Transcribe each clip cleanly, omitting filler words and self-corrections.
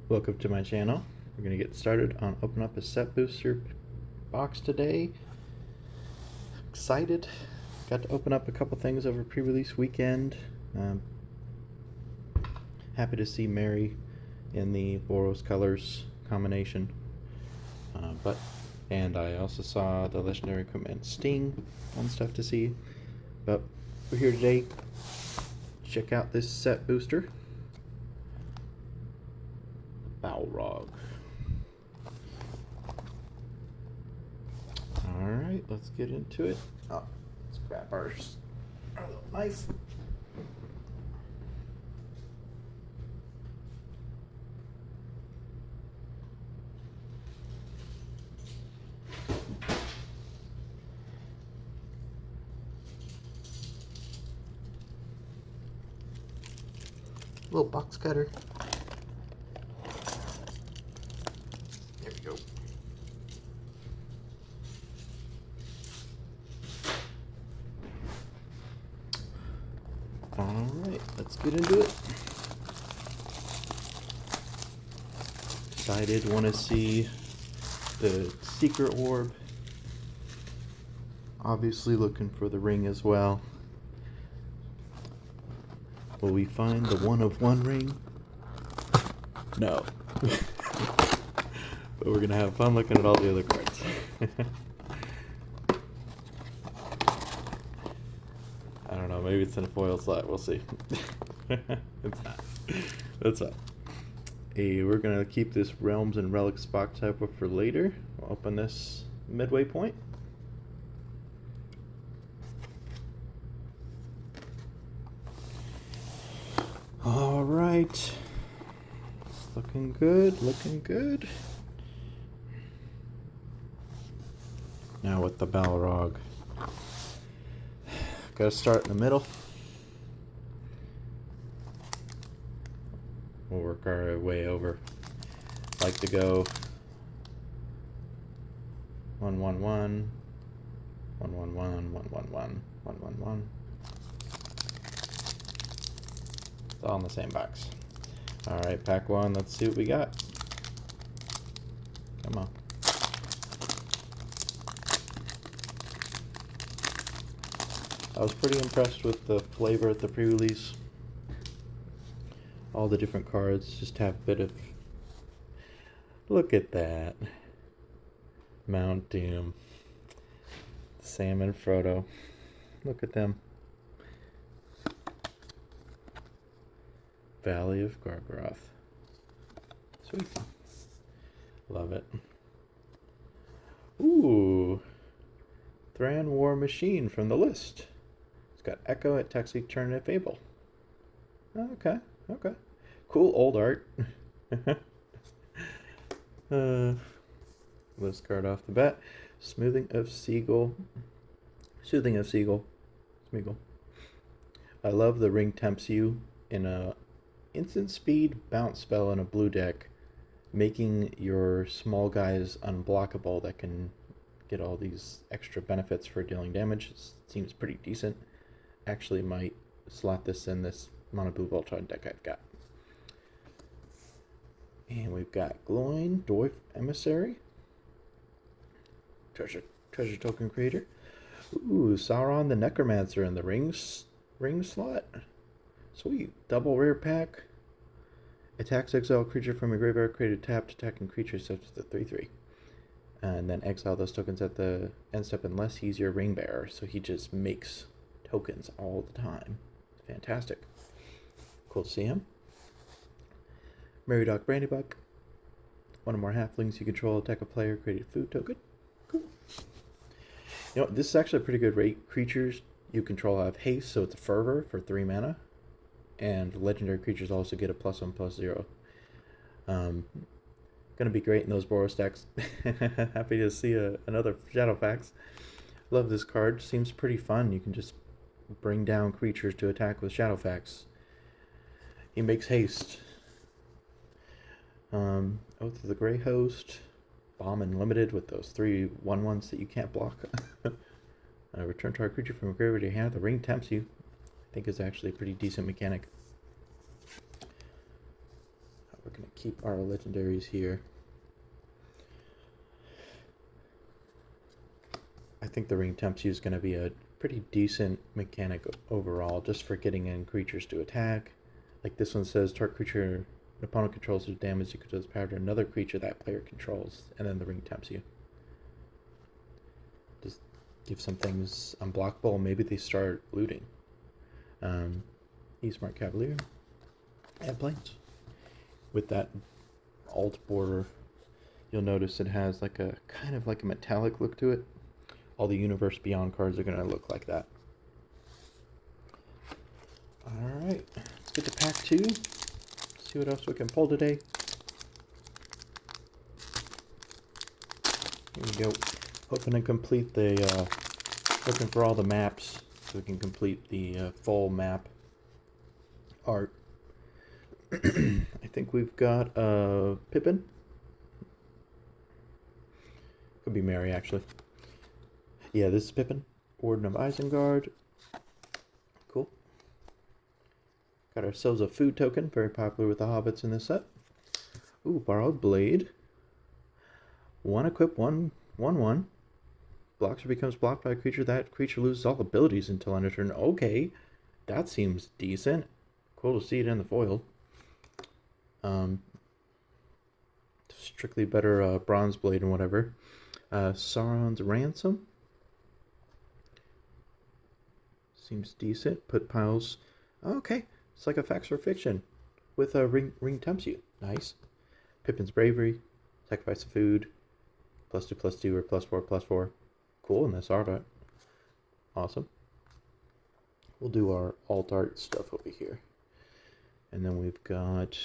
Welcome to my channel. We're going to get started on open up a set booster box today. Excited. Got to open up a couple things over pre-release weekend. Happy to see Mary in the Boros colors combination. And I also saw the legendary equipment Sting. Fun stuff to see. But we're here today to check out this set booster. Balrog. Alright, let's get into it. Oh, let's grab our little knife. Little box cutter. There we go. Alright, let's get into it. Excited, want to see the secret orb. Obviously looking for the ring as well. Will we find the one of one ring? No. But we're gonna have fun looking at all the other cards. I don't know, maybe it's in a foil slot, we'll see. It's not. That's not. Hey, we're gonna keep this Realms and Relics box type up for later. We'll open this midway point. Alright. It's looking good, looking good. Now with the Balrog. Gotta start in the middle. We'll work our way over. Like to go 1 1 1 1 1 1 1 1 1 1 1 1. It's all in the same box. Alright, pack one, let's see what we got. Come on. I was pretty impressed with the flavor at the pre-release. All the different cards just have a bit of... Look at that. Mount Doom. Sam and Frodo. Look at them. Valley of Gargaroth. Sweet. Love it. Ooh. Thran War Machine from the list. It's got Echo, at Taxi, Turn, and Fable. Okay, okay. Cool old art. List card off the bat. Soothing of Seagull. Smeagol. I love the ring tempts you in a instant speed bounce spell in a blue deck, making your small guys unblockable that can get all these extra benefits for dealing damage. It seems pretty decent. Actually might slot this in this Mono Blue Voltron deck I've got. And we've got Glowing Dwarf Emissary. Treasure token creator. Ooh, Sauron the Necromancer in the ring slot. Sweet. Double rare pack. Attacks exile creature from a graveyard, created tapped attacking creature such as the 3/3. And then exile those tokens at the end step unless he's your ring bearer. So he just makes tokens all the time. Fantastic. Cool to see him. Mary Doc Brandybuck. One or more halflings you control attack a player, created food token. Cool. You know, this is actually a pretty good rate. Creatures you control have haste, so it's a fervor for 3 mana. And legendary creatures also get a +1/+0. Gonna be great in those Boros stacks. Happy to see another Shadowfax. Love this card. Seems pretty fun. You can just bring down creatures to attack with Shadowfax. He makes haste. Oath of the Grey Host. Bomb Unlimited with those 3 1/1s that you can't block. Return target creature from a graveyard to your hand. The ring tempts you. I think is actually a pretty decent mechanic. We're going to keep our legendaries here. I think the Ring Tempts You is going to be a pretty decent mechanic overall, just for getting in creatures to attack. Like this one says, target creature an opponent controls is damage equal to its power to another creature that player controls, and then the Ring Tempts You. Just give some things unblockable, maybe they start looting. Smart Cavalier. And planes. With that alt border, you'll notice it has like a kind of like a metallic look to it. All the Universe Beyond cards are going to look like that. Alright, let's get to pack 2. See what else we can pull today. Here we go. Hoping to complete the, looking for all the maps so we can complete the full map art. I think we've got Pippin. Could be Mary, actually. Yeah, this is Pippin. Warden of Isengard. Cool. Got ourselves a food token. Very popular with the hobbits in this set. Ooh, Borrowed Blade. 1 equip, 1/1. Blocks or becomes blocked by a creature. That creature loses all abilities until end of turn. Okay, that seems decent. Cool to see it in the foil. Strictly better Bronze Blade and whatever. Sauron's Ransom. Seems decent. Put piles. Okay, it's like a Facts or Fiction with a ring Tempts You. Nice. Pippin's Bravery. Sacrifice of food. +2/+2 or +4/+4. Cool in this art. Awesome. We'll do our alt art stuff over here. And then we've got...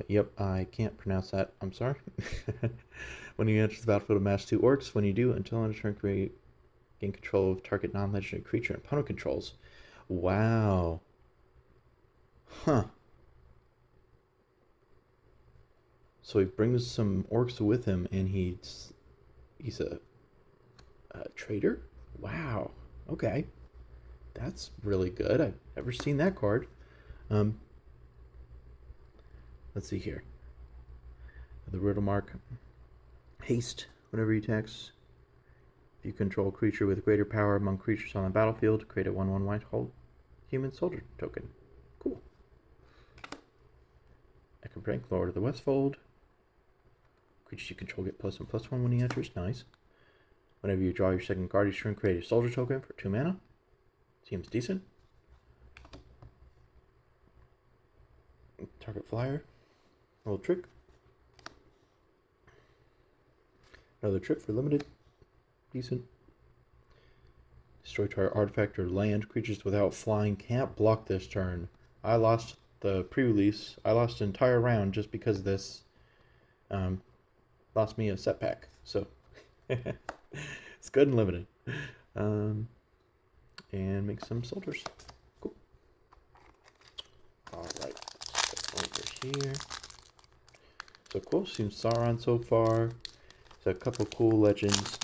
yep, I can't pronounce that. I'm sorry. When you enter the battlefield, amass 2 orcs. When you do, until end of turn, gain control of target non-legendary creature and opponent controls. Wow. Huh. So he brings some orcs with him, and he's a trader? Wow. Okay. That's really good. I've never seen that card. Let's see here. The riddle mark. Haste. Whenever he attacks, if you control a creature with greater power among creatures on the battlefield, create a 1/1 white hole human soldier token. Cool. Eckenbrink, Lord of the Westfold. Creatures you control get +1/+1 when he enters. Nice. Whenever you draw your second card, you turn, create a soldier token for 2 mana. Seems decent. Target flyer. Little trick. Another trick for limited. Decent. Destroy target artifact or land. Creatures without flying can't block this turn. I lost the pre-release. I lost an entire round just because of this. Lost me a set pack. So it's good and limited. And make some soldiers. Cool. Alright. Over here. So cool. Seems Sauron so far. There's a couple cool legends.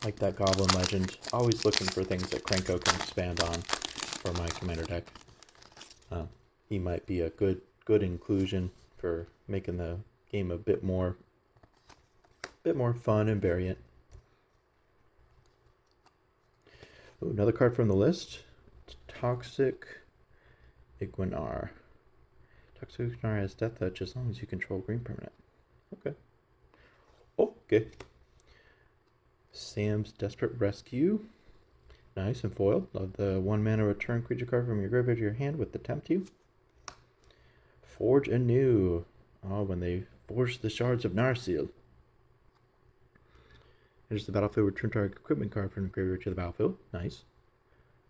Like that Goblin legend. Always looking for things that Krenko can expand on for my commander deck. He might be a good inclusion for making the game a bit more fun and variant. Ooh, another card from the list. Toxic Iguanar. Toxic Iguanar has Death Touch as long as you control green permanent. Okay. Okay. Sam's Desperate Rescue. Nice and foiled. Love the 1 mana return creature card from your graveyard to your hand with the Tempt You. Forge Anew. Oh, when they force the shards of Narsil. Enters the battlefield, return target equipment card from the graveyard to the battlefield. Nice.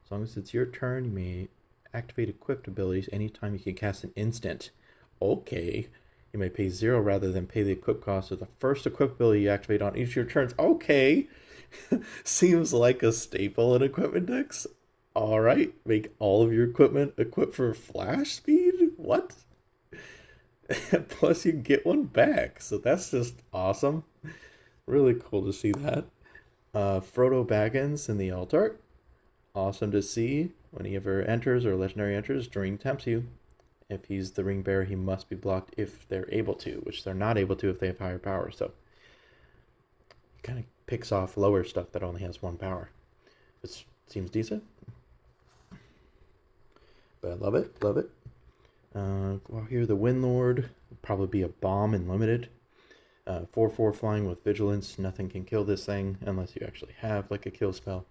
As long as it's your turn, you may activate equipped abilities anytime you can cast an instant. Okay. You may pay 0 rather than pay the equip cost of the first equip ability you activate on each of your turns. Okay. Seems like a staple in equipment decks. Alright. Make all of your equipment equipped for flash speed? What? Plus you get one back. So that's just awesome. Really cool to see that. Frodo Baggins in the alt art. Awesome to see. When he ever enters or legendary enters, Ring Tempts You. If he's the ring bearer, he must be blocked if they're able to, which they're not able to if they have higher power. So kind of picks off lower stuff that only has 1 power. It seems decent. But I love it, love it. Well, here the Windlord will probably be a bomb in limited. 4/4 flying with vigilance. Nothing can kill this thing unless you actually have like a kill spell.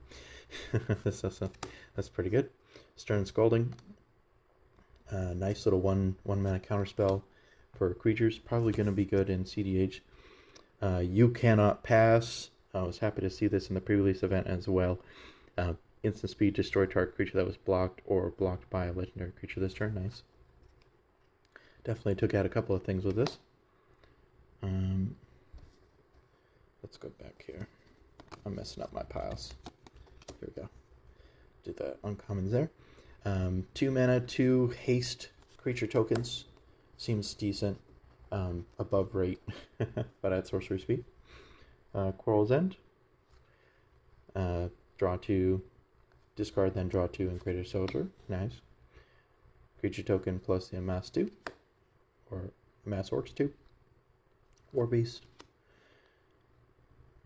That's pretty good. Stern Scalding. Nice little one mana counter spell for creatures. Probably going to be good in CDH. You Cannot Pass. I was happy to see this in the pre-release event as well. Instant speed, destroy target creature that was blocked or blocked by a legendary creature this turn. Nice. Definitely took out a couple of things with this. Let's go back here. I'm messing up my piles. Here we go. Did the uncommons there. 2 mana, 2 haste creature tokens. Seems decent. Above rate, but at sorcery speed. Quarrel's End. Draw 2, discard, then draw 2 and create a soldier. Nice. Creature token plus the Amass 2. Or Amass Orcs 2. War Beast.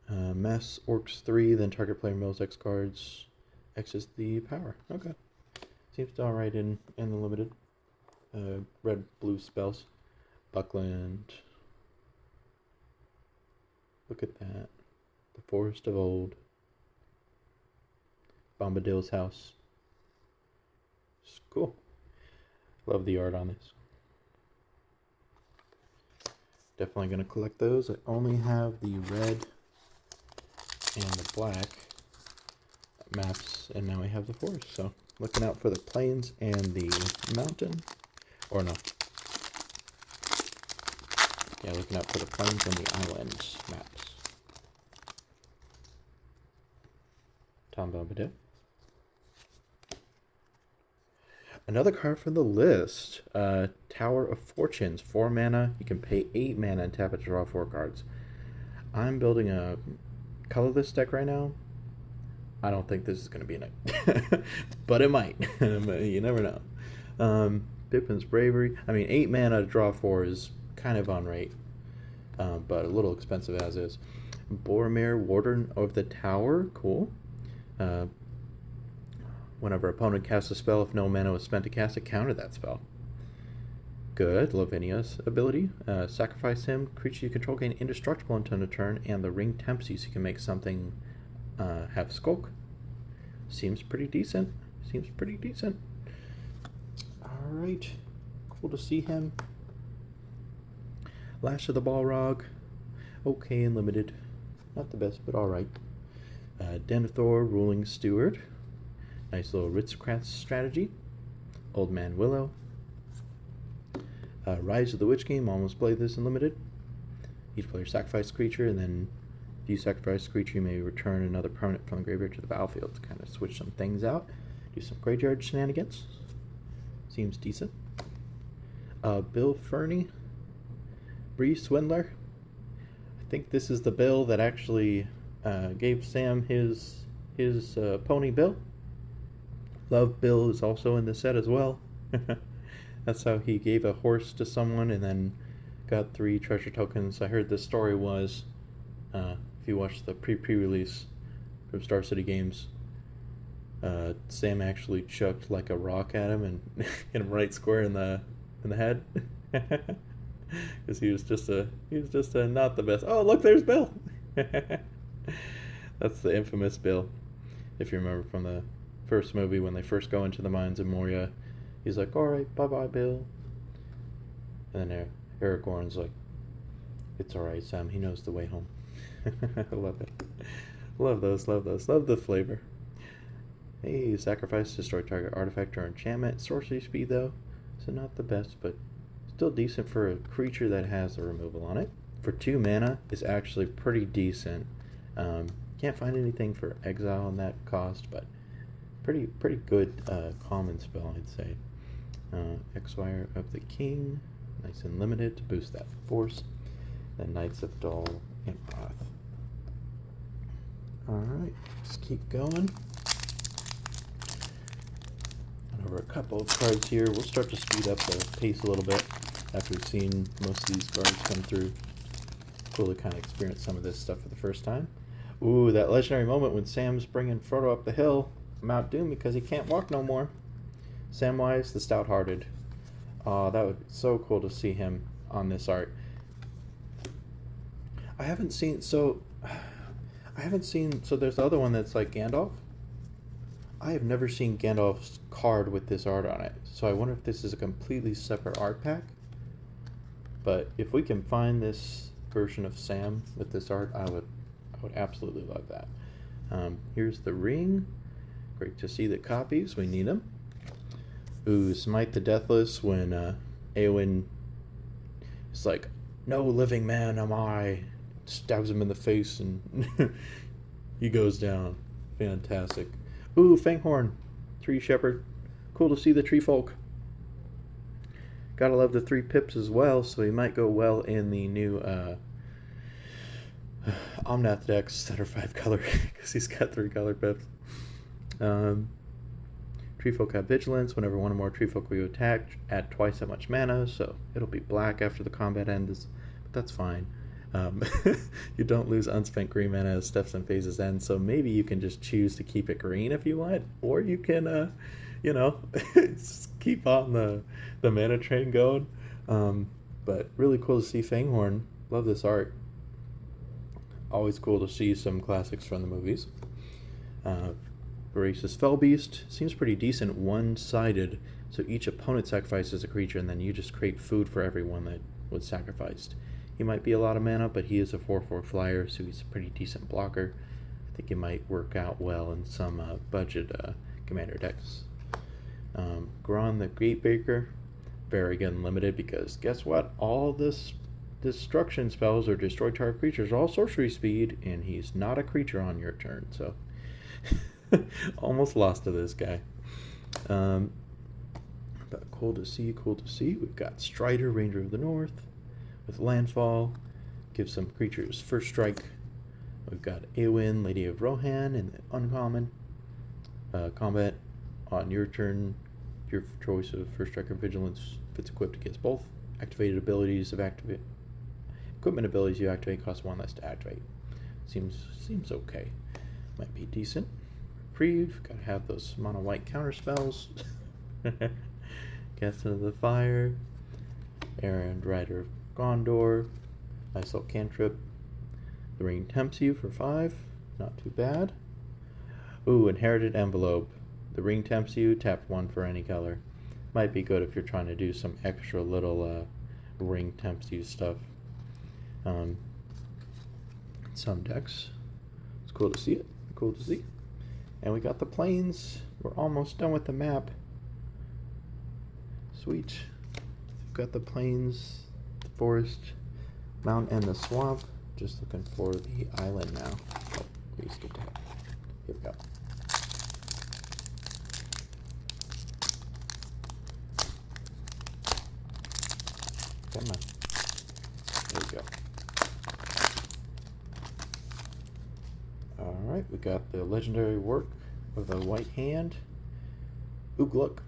Mass Orcs 3, then target player mills X cards. X is the power. Okay. Seems alright in the limited. Red, blue spells. Buckland. Look at that. The Forest of Old. Bombadil's House. It's cool. Love the art on this. Definitely going to collect those. I only have the red and the black maps, and now I have the forest. So looking out for the plains and the mountain. Or no. Yeah, looking out for the plains and the island maps. Tom Bombadil. Another card from the list. Tower of Fortunes. 4 mana. You can pay 8 mana and tap it to draw 4 cards. I'm building a colorless deck right now. I don't think this is going to be enough. But it might. You never know. Pippin's Bravery. I mean, 8 mana to draw 4 is kind of on rate. But a little expensive as is. Boromir, Warden of the Tower. Cool. Whenever opponent casts a spell, if no mana was spent to cast it, counter that spell. Good. Lavinia's ability. Sacrifice him. Creature you control gain indestructible until end of turn, and the ring tempts you so you can make something have skulk. Seems pretty decent. Seems pretty decent. Alright. Cool to see him. Lash of the Balrog. Okay and limited. Not the best, but alright. Denethor, Ruling Steward. Nice little Ritzcraft strategy. Old Man Willow. Rise of the Witch Game. Almost played this in limited. Each player sacrifice creature, and then if you sacrifice a creature, you may return another permanent from the graveyard to the battlefield to kind of switch some things out. Do some graveyard shenanigans. Seems decent. Bill Fernie. Bree Swindler. I think this is the Bill that actually gave Sam his pony Bill. Love Bill is also in the set as well. That's how he gave a horse to someone and then got 3 treasure tokens. I heard the story was, if you watch the pre-release from Star City Games, Sam actually chucked like a rock at him and hit him right square in the head. Because he was just a not the best. Oh, look, there's Bill. That's the infamous Bill, if you remember from the first movie when they first go into the mines of Moria. He's like, all right, bye-bye, Bill. And then Aragorn's like, it's all right, Sam. He knows the way home. I love it. Love those, love those. Love the flavor. Hey, sacrifice, destroy target artifact or enchantment. Sorcery speed, though, so not the best, but still decent for a creature that has the removal on it. For 2 mana, is actually pretty decent. Can't find anything for exile on that cost, but pretty good common spell, I'd say. Exwire of the King, nice and limited to boost that force. Then Knights of Dol and Oth. Alright, let's keep going. over a couple of cards here. We'll start to speed up the pace a little bit after we've seen most of these cards come through. Cool to kind of experience some of this stuff for the first time. Ooh, that legendary moment when Sam's bringing Frodo up the hill, Mount Doom, because he can't walk no more. Samwise the Stout-Hearted. That would be so cool to see him on this art. I haven't seen, so there's the other one that's like Gandalf. I have never seen Gandalf's card with this art on it, so I wonder if this is a completely separate art pack. But if we can find this version of Sam with this art, I would absolutely love that. Here's the ring. Great to see the copies. We need them. Ooh, Smite the Deathless when Eowyn is like, "No living man am I." Stabs him in the face and he goes down. Fantastic. Ooh, Fanghorn. Tree Shepherd. Cool to see the tree folk. Gotta love the 3 pips as well, so he might go well in the new Omnath decks that are 5 color, because he's got 3 color pips. Tree folk have vigilance. Whenever one or more tree folk will attack, add twice that much mana, so it'll be black after the combat ends, but that's fine. You don't lose unspent green mana as steps and phases end, so maybe you can just choose to keep it green if you want, or you can, just keep on the mana train going. But really cool to see Fanghorn. Love this art. Always cool to see some classics from the movies. Voracious Fellbeast seems pretty decent, one-sided, so each opponent sacrifices a creature and then you just create food for everyone that was sacrificed. He might be a lot of mana, but he is a 4/4 flyer, so he's a pretty decent blocker. I think it might work out well in some budget commander decks. Gron the Gatebreaker, very unlimited, because guess what? All this destruction spells or destroy target creatures are all sorcery speed, and he's not a creature on your turn, so almost lost to this guy. But cool to see, cool to see. We've got Strider, Ranger of the North, with landfall, gives some creatures first strike. We've got Eowyn, Lady of Rohan, in the uncommon. Combat on your turn, your choice of first strike or vigilance, if it's equipped, against both. Activated abilities of equipment abilities you activate cost 1 less to activate. Seems okay. Might be decent. Reprieve, gotta have those mono white counter spells. Cast into the Fire, Errand Rider of Gondor, nice little cantrip. The Ring Tempts You for 5, not too bad. Ooh, Inherited Envelope. The Ring Tempts You, tap 1 for any color. Might be good if you're trying to do some extra little Ring Tempts You stuff. Some decks. It's cool to see it. Cool to see. And we got the plains. We're almost done with the map. Sweet. We've got the plains, the forest, mountain, and the swamp. Just looking for the island now. Oh, we skipped ahead. Here we go. Come on. There we go. Alright, we got the legendary work of the White Hand. Ooglook.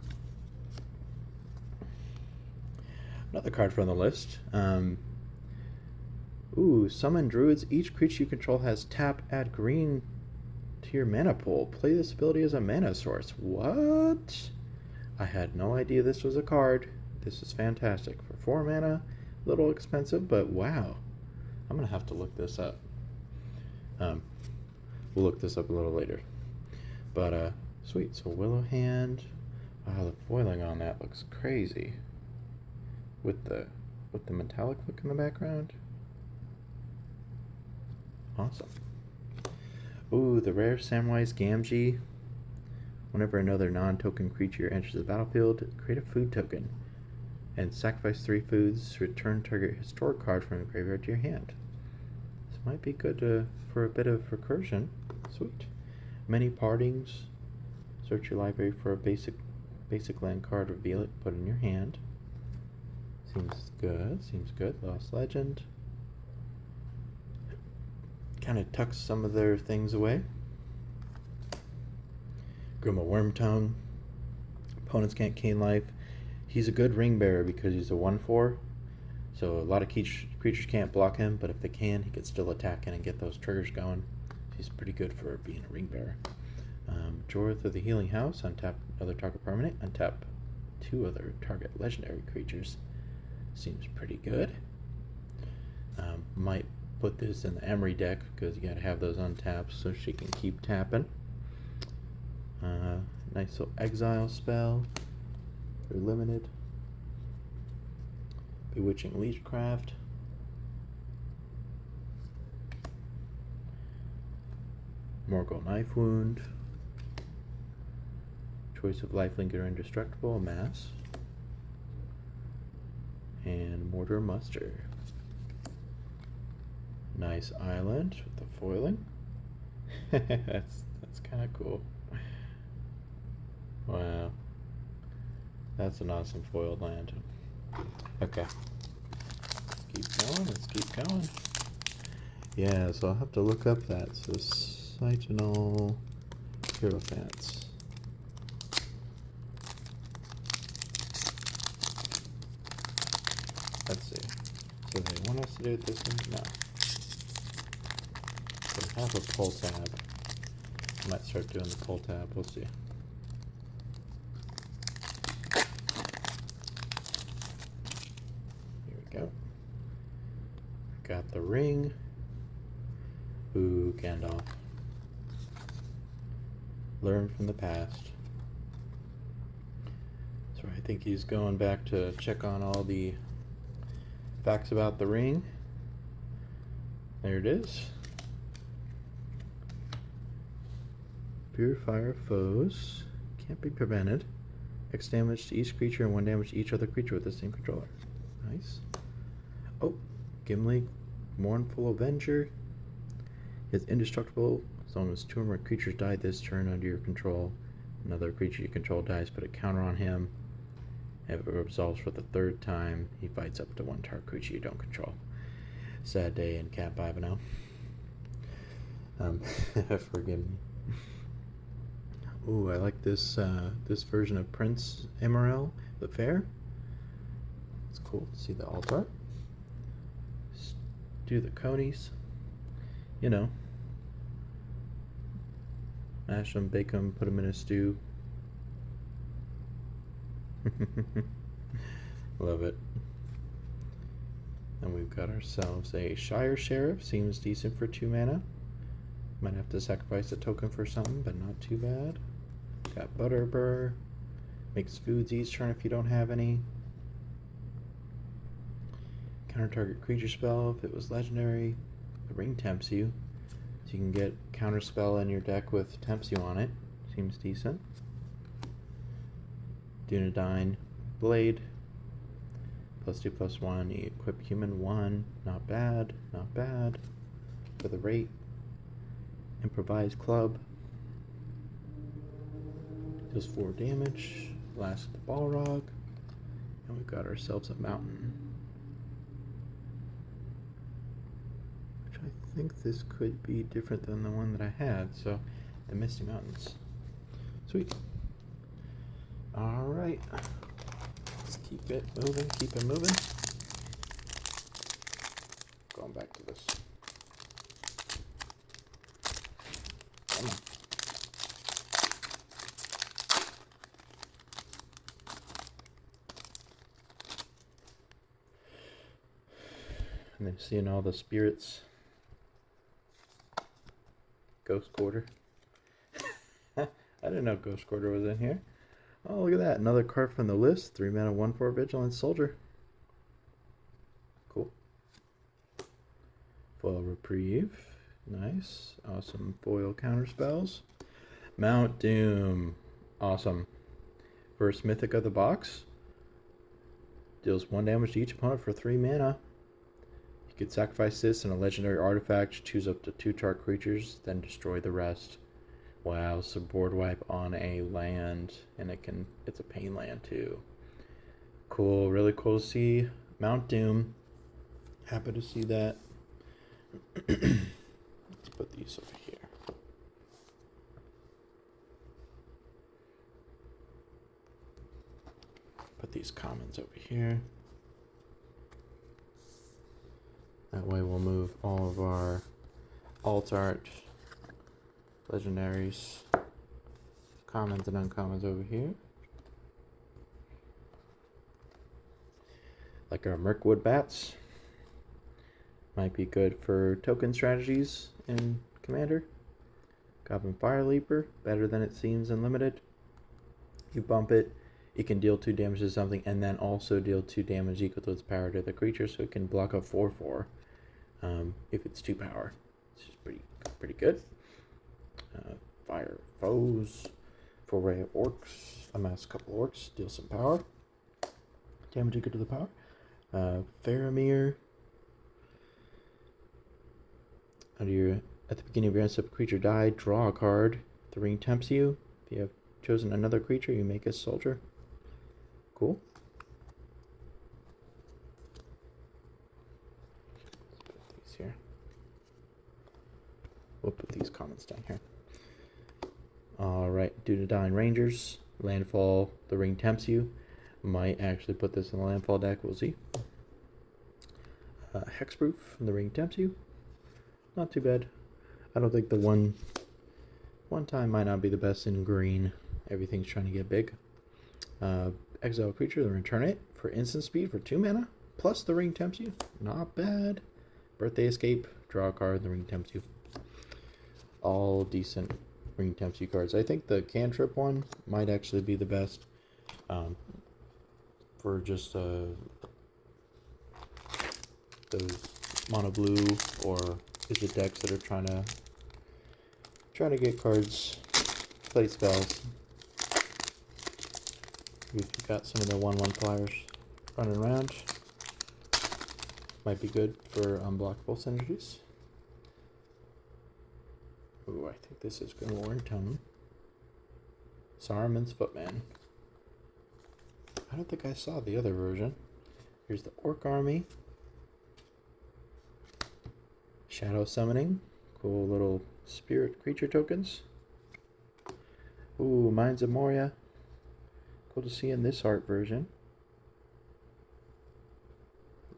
Another card from the list. Summon Druids. Each creature you control has tap, add green to your mana pool. Play this ability as a mana source. What? I had no idea this was a card. This is fantastic. For 4 mana, a little expensive, but wow. I'm going to have to look this up. We'll look this up a little later. But, sweet. So Willow Hand. Wow, the foiling on that looks crazy. With the metallic look in the background. Awesome. Ooh, the rare Samwise Gamgee. Whenever another non-token creature enters the battlefield, create a food token. And sacrifice 3 foods, return target historic card from the graveyard to your hand. This might be good for a bit of recursion. Sweet. Many partings. Search your library for a basic land card, reveal it, put it in your hand. Seems good, seems good. Lost Legend. Kind of tucks some of their things away. Grima Wormtongue. Opponents can't gain life. He's a good ring bearer because he's a 1/4. So a lot of creatures can't block him, but if they can, he can still attack in and get those triggers going. He's pretty good for being a ring bearer. Draw through the Healing House, untap other target permanent, untap 2 other target legendary creatures. Seems pretty good. Might put this in the Emery deck because you gotta have those untapped so she can keep tapping. Nice little exile spell. They're limited. Bewitching Leechcraft. Morgul Knife Wound. Choice of Lifelink or Indestructible, Mass. And Mortar Muster. Nice island with the foiling. that's kind of cool. Wow. That's an awesome foiled land. Okay. Let's keep going. Yeah, so I'll have to look up that. So Signal Hierophants. Let's see. So they want us to do it this way? No. They have a pull tab. I might start doing the pull tab. We'll see. Here we go. Got the ring. Ooh, Gandalf. Learn from the past. So I think he's going back to check on all the facts about the ring. There it is. Purifier foes. Can't be prevented. X damage to each creature and 1 damage to each other creature with the same controller. Nice. Oh, Gimli, Mournful Avenger. Is indestructible as long as 2 or more creatures die this turn under your control. Another creature you control dies, put a counter on him. If it resolves for the 3rd time, he fights up to 1 target creature you don't control. Sad day in Cat 5-0. Forgive me. Ooh, I like this this version of Prince Emerald, the Fair. It's cool to see the altar. Do the conies. You know. Mash them, bake them, put them in a stew. Love it. And we've got ourselves a Shire Sheriff. Seems decent for 2 mana. Might have to sacrifice a token for something, but not too bad. Got Butterbur. Makes foods each turn if you don't have any. Counter target creature spell if it was legendary. The ring tempts you. So you can get counter spell in your deck with tempts you on it. Seems decent. Dunedain Blade. +2/+1. You equip human 1. Not bad. Not bad. For the rate. Improvised Club. Does 4 damage. Blast the Balrog. And we've got ourselves a mountain. Which I think this could be different than the one that I had. So, the Misty Mountains. Sweet. Alright. Let's keep it moving. Keep it moving. Going back to this. Come on. And then seeing all the spirits. Ghost Quarter. I didn't know Ghost Quarter was in here. Oh, look at that. Another card from the list. 3 mana, 1/4 Vigilance Soldier. Cool. Foil Reprieve. Nice. Awesome foil counter spells. Mount Doom. Awesome. First Mythic of the box. Deals 1 damage to each opponent for 3 mana. You could sacrifice this in a legendary artifact, choose up to 2 target creatures, then destroy the rest. Wow, so board wipe on a land, and it's a pain land too. Cool, really cool to see Mount Doom. Happy to see that. Let's put these over here. Put these commons over here. That way we'll move all of our alt art, legendaries, commons and uncommons over here. Like our Mirkwood Bats. Might be good for token strategies in Commander. Goblin Fire Leaper, better than it seems in Limited. You bump it, it can deal 2 damage to something and then also deal 2 damage equal to its power to the creature, so it can block a 4/4 if it's 2 power. It's just pretty good. Fire Foes, 4-ray of Orcs, amass a couple Orcs, deal some power. Damage equal to the power. Faramir. At the beginning of your end step, a creature died, draw a card. The ring tempts you. If you have chosen another creature, you make a soldier. Cool. Let's put these here. We'll put these commons down here. Alright, Dunedain Rangers. Landfall, the ring tempts you. Might actually put this in the landfall deck, we'll see. Hexproof, the ring tempts you. Not too bad. I don't think the one time might not be the best in green. Everything's trying to get big. Exile creature, then return it for instant speed for 2 mana. Plus the ring tempts you. Not bad. Birthday Escape, draw a card, the ring tempts you. All decent ring tempts you cards. I think the cantrip one might actually be the best for just those mono blue or is it decks that are trying to get cards, play spells. If you've got some of the 1/1 flyers running around, might be good for unblockable synergies. Ooh, I think this is going to Warren Tone. Saruman's Footman. I don't think I saw the other version. Here's the Orc Army. Shadow Summoning. Cool little spirit creature tokens. Ooh, Mines of Moria. Cool to see in this art version.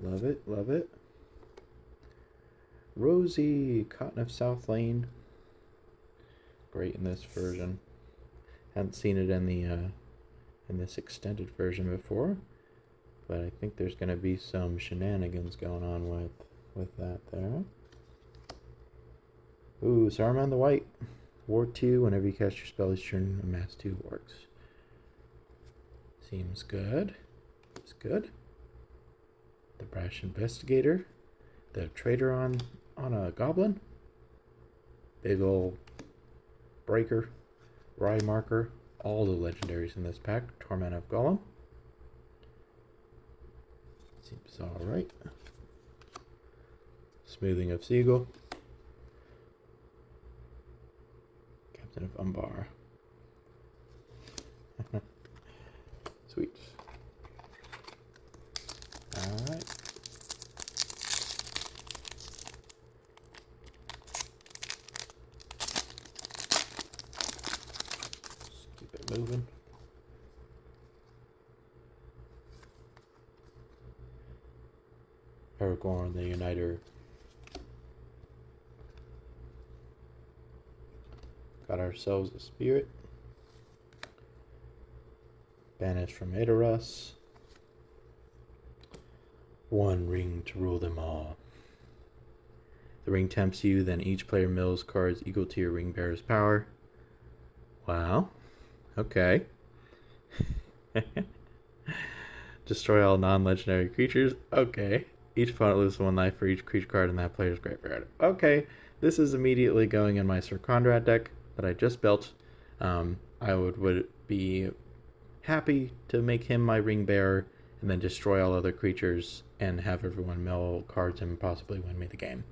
Love it, love it. Rosie, Cotton of South Lane. Great in this version. Hadn't seen it in the in this extended version before, but I think there's going to be some shenanigans going on with that there. Ooh, Saruman the White. War 2, whenever you cast your spell each turn, amass 2 orcs. Seems good. It's good. The Brash Investigator. The Trader on a Goblin. Big ol' Breaker. Rye Marker. All the legendaries in this pack. Torment of Golem. Seems alright. Smoothing of Seagull. Captain of Umbar. Sweet. Alright. Just keep it moving. Aragorn the Uniter. Got ourselves a spirit. Banished from Edoras. 1 ring to rule them all. The ring tempts you, then each player mills cards equal to your ring bearer's power. Wow. Okay. Destroy all non-legendary creatures. Okay. Each opponent loses 1 life for each creature card in that player's graveyard. Okay. This is immediately going in my Sir Conrad deck that I just built. I would be happy to make him my ring bearer and then destroy all other creatures and have everyone mill cards and possibly win me the game.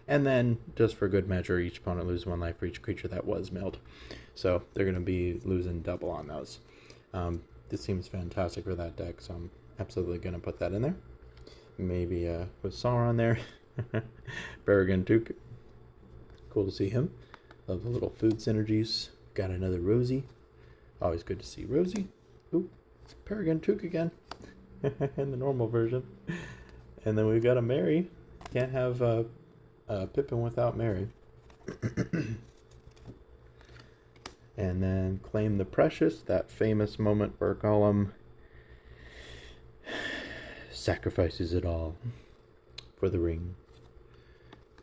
And then, just for good measure, each opponent loses 1 life for each creature that was milled. So they're going to be losing double on those. This seems fantastic for that deck, so I'm absolutely going to put that in there. Maybe with Sauron there. Berrigan Duke. Cool to see him. Love the little food synergies. Got another Rosie. Always good to see Rosie. Ooh, Peregrine Took again. in the normal version. And then we've got a Mary. Can't have Pippin without Mary. And then Claim the Precious, that famous moment where Gollum sacrifices it all for the ring.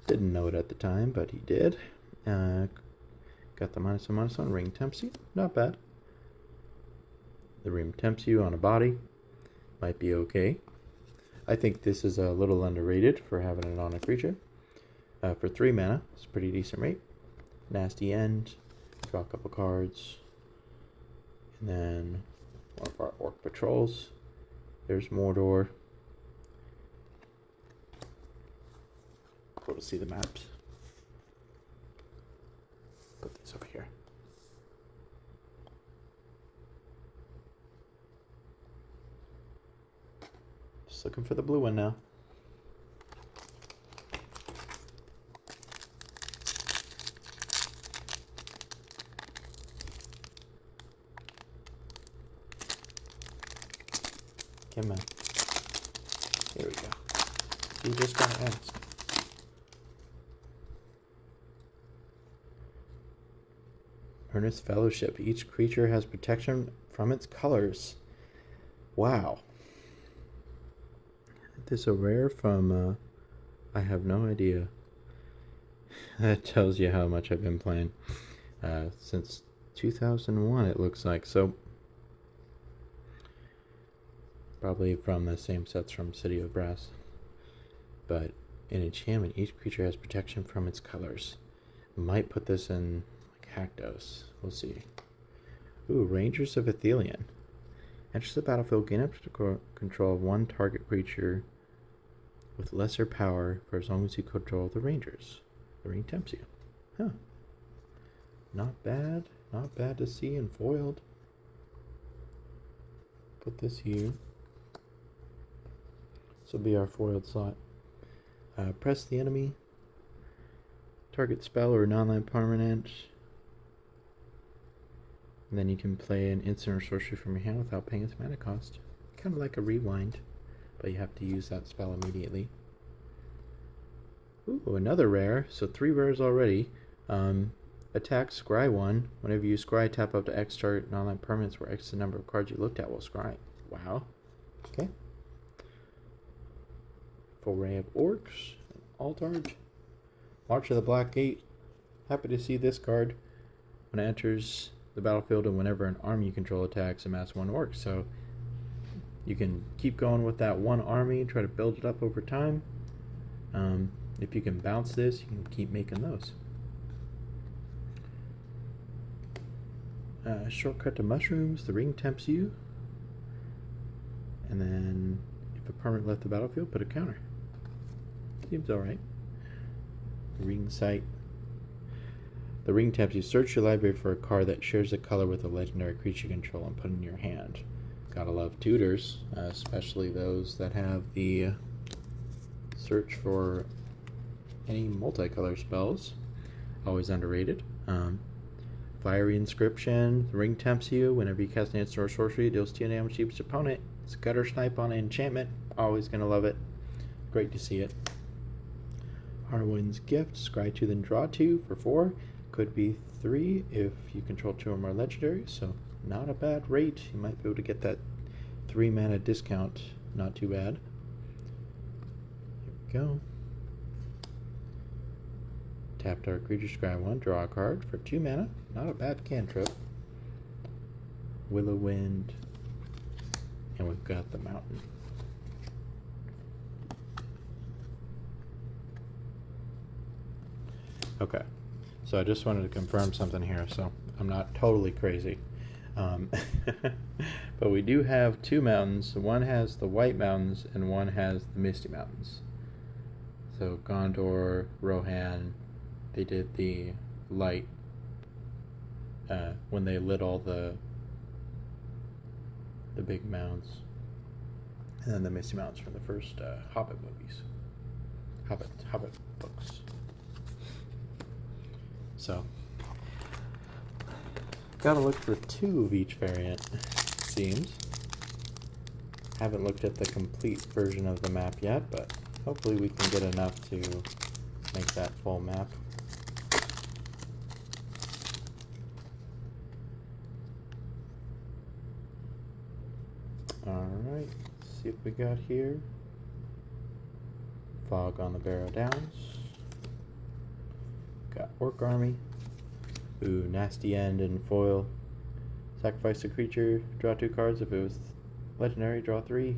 Didn't know it at the time, but he did. Got the -1/-1. Ring tempts you. Not bad. The ring tempts you on a body. Might be okay. I think this is a little underrated for having it on a creature. For 3 mana, it's a pretty decent rate. Nasty End. Draw a couple cards. And then one of our Orc Patrols. There's Mordor. Cool to see the maps. Put this over here. Just looking for the blue one now. Come on. Here we go. You just gotta ask. Earnest Fellowship. Each creature has protection from its colors. Wow. This is a rare from, I have no idea. That tells you how much I've been playing. Since 2001, it looks like. So, probably from the same sets from City of Brass. But in enchantment, each creature has protection from its colors. Might put this in like Haktos. We'll see. Ooh, Rangers of Athelion. Enters the battlefield, gain up to control of one target creature with lesser power for as long as you control the Rangers. The ring tempts you. Huh. Not bad. Not bad to see and foiled. Put this here. This will be our foiled slot. Press the enemy. Target spell or non-land permanent. And then you can play an instant or sorcery from your hand without paying its mana cost. Kind of like a rewind, but you have to use that spell immediately. Ooh, another rare. So 3 rares already. Attack, scry 1. Whenever you scry, tap up to X target non-land permanents where X is the number of cards you looked at while scrying. Wow. Okay. Full array of orcs. Altard. March of the Black Gate. Happy to see this card. When it enters the battlefield and whenever an army you control attacks, amass 1 orc. So you can keep going with that one army and try to build it up over time. If you can bounce this, you can keep making those. Shortcut to mushrooms. The ring tempts you. And then if a permanent left the battlefield, put a counter. Seems alright. Ring sight. The ring tempts you. Search your library for a card that shares a color with a legendary creature you control and put it in your hand. Gotta love tutors, especially those that have the search for any multicolor spells. Always underrated. Fiery Inscription. The ring tempts you. Whenever you cast an instant or sorcery, it deals 2 damage to each opponent. It's gutter snipe on an enchantment. Always gonna love it. Great to see it. Harwin's Gift. Scry 2, then draw 2 for 4. Could be 3 if you control 2 or more legendaries. So not a bad rate. You might be able to get that 3 mana discount. Not too bad. Here we go. Tap target creature, scry 1, draw a card for 2 mana. Not a bad cantrip. Willow Wind. And we've got the Mountain. Okay. So I just wanted to confirm something here, so I'm not totally crazy. But we do have 2 mountains. One has the White Mountains and one has the Misty Mountains. So Gondor, Rohan, they did the light when they lit all the big mounds, and then the Misty Mountains from the first Hobbit movies, Hobbit books. So gotta look for 2 of each variant, seems. Haven't looked at the complete version of the map yet, but hopefully we can get enough to make that full map. Alright, let's see what we got here. Fog on the Barrow Downs. Got Orc Army. Ooh, Nasty End and foil. Sacrifice a creature, draw 2 cards. If it was legendary, draw 3.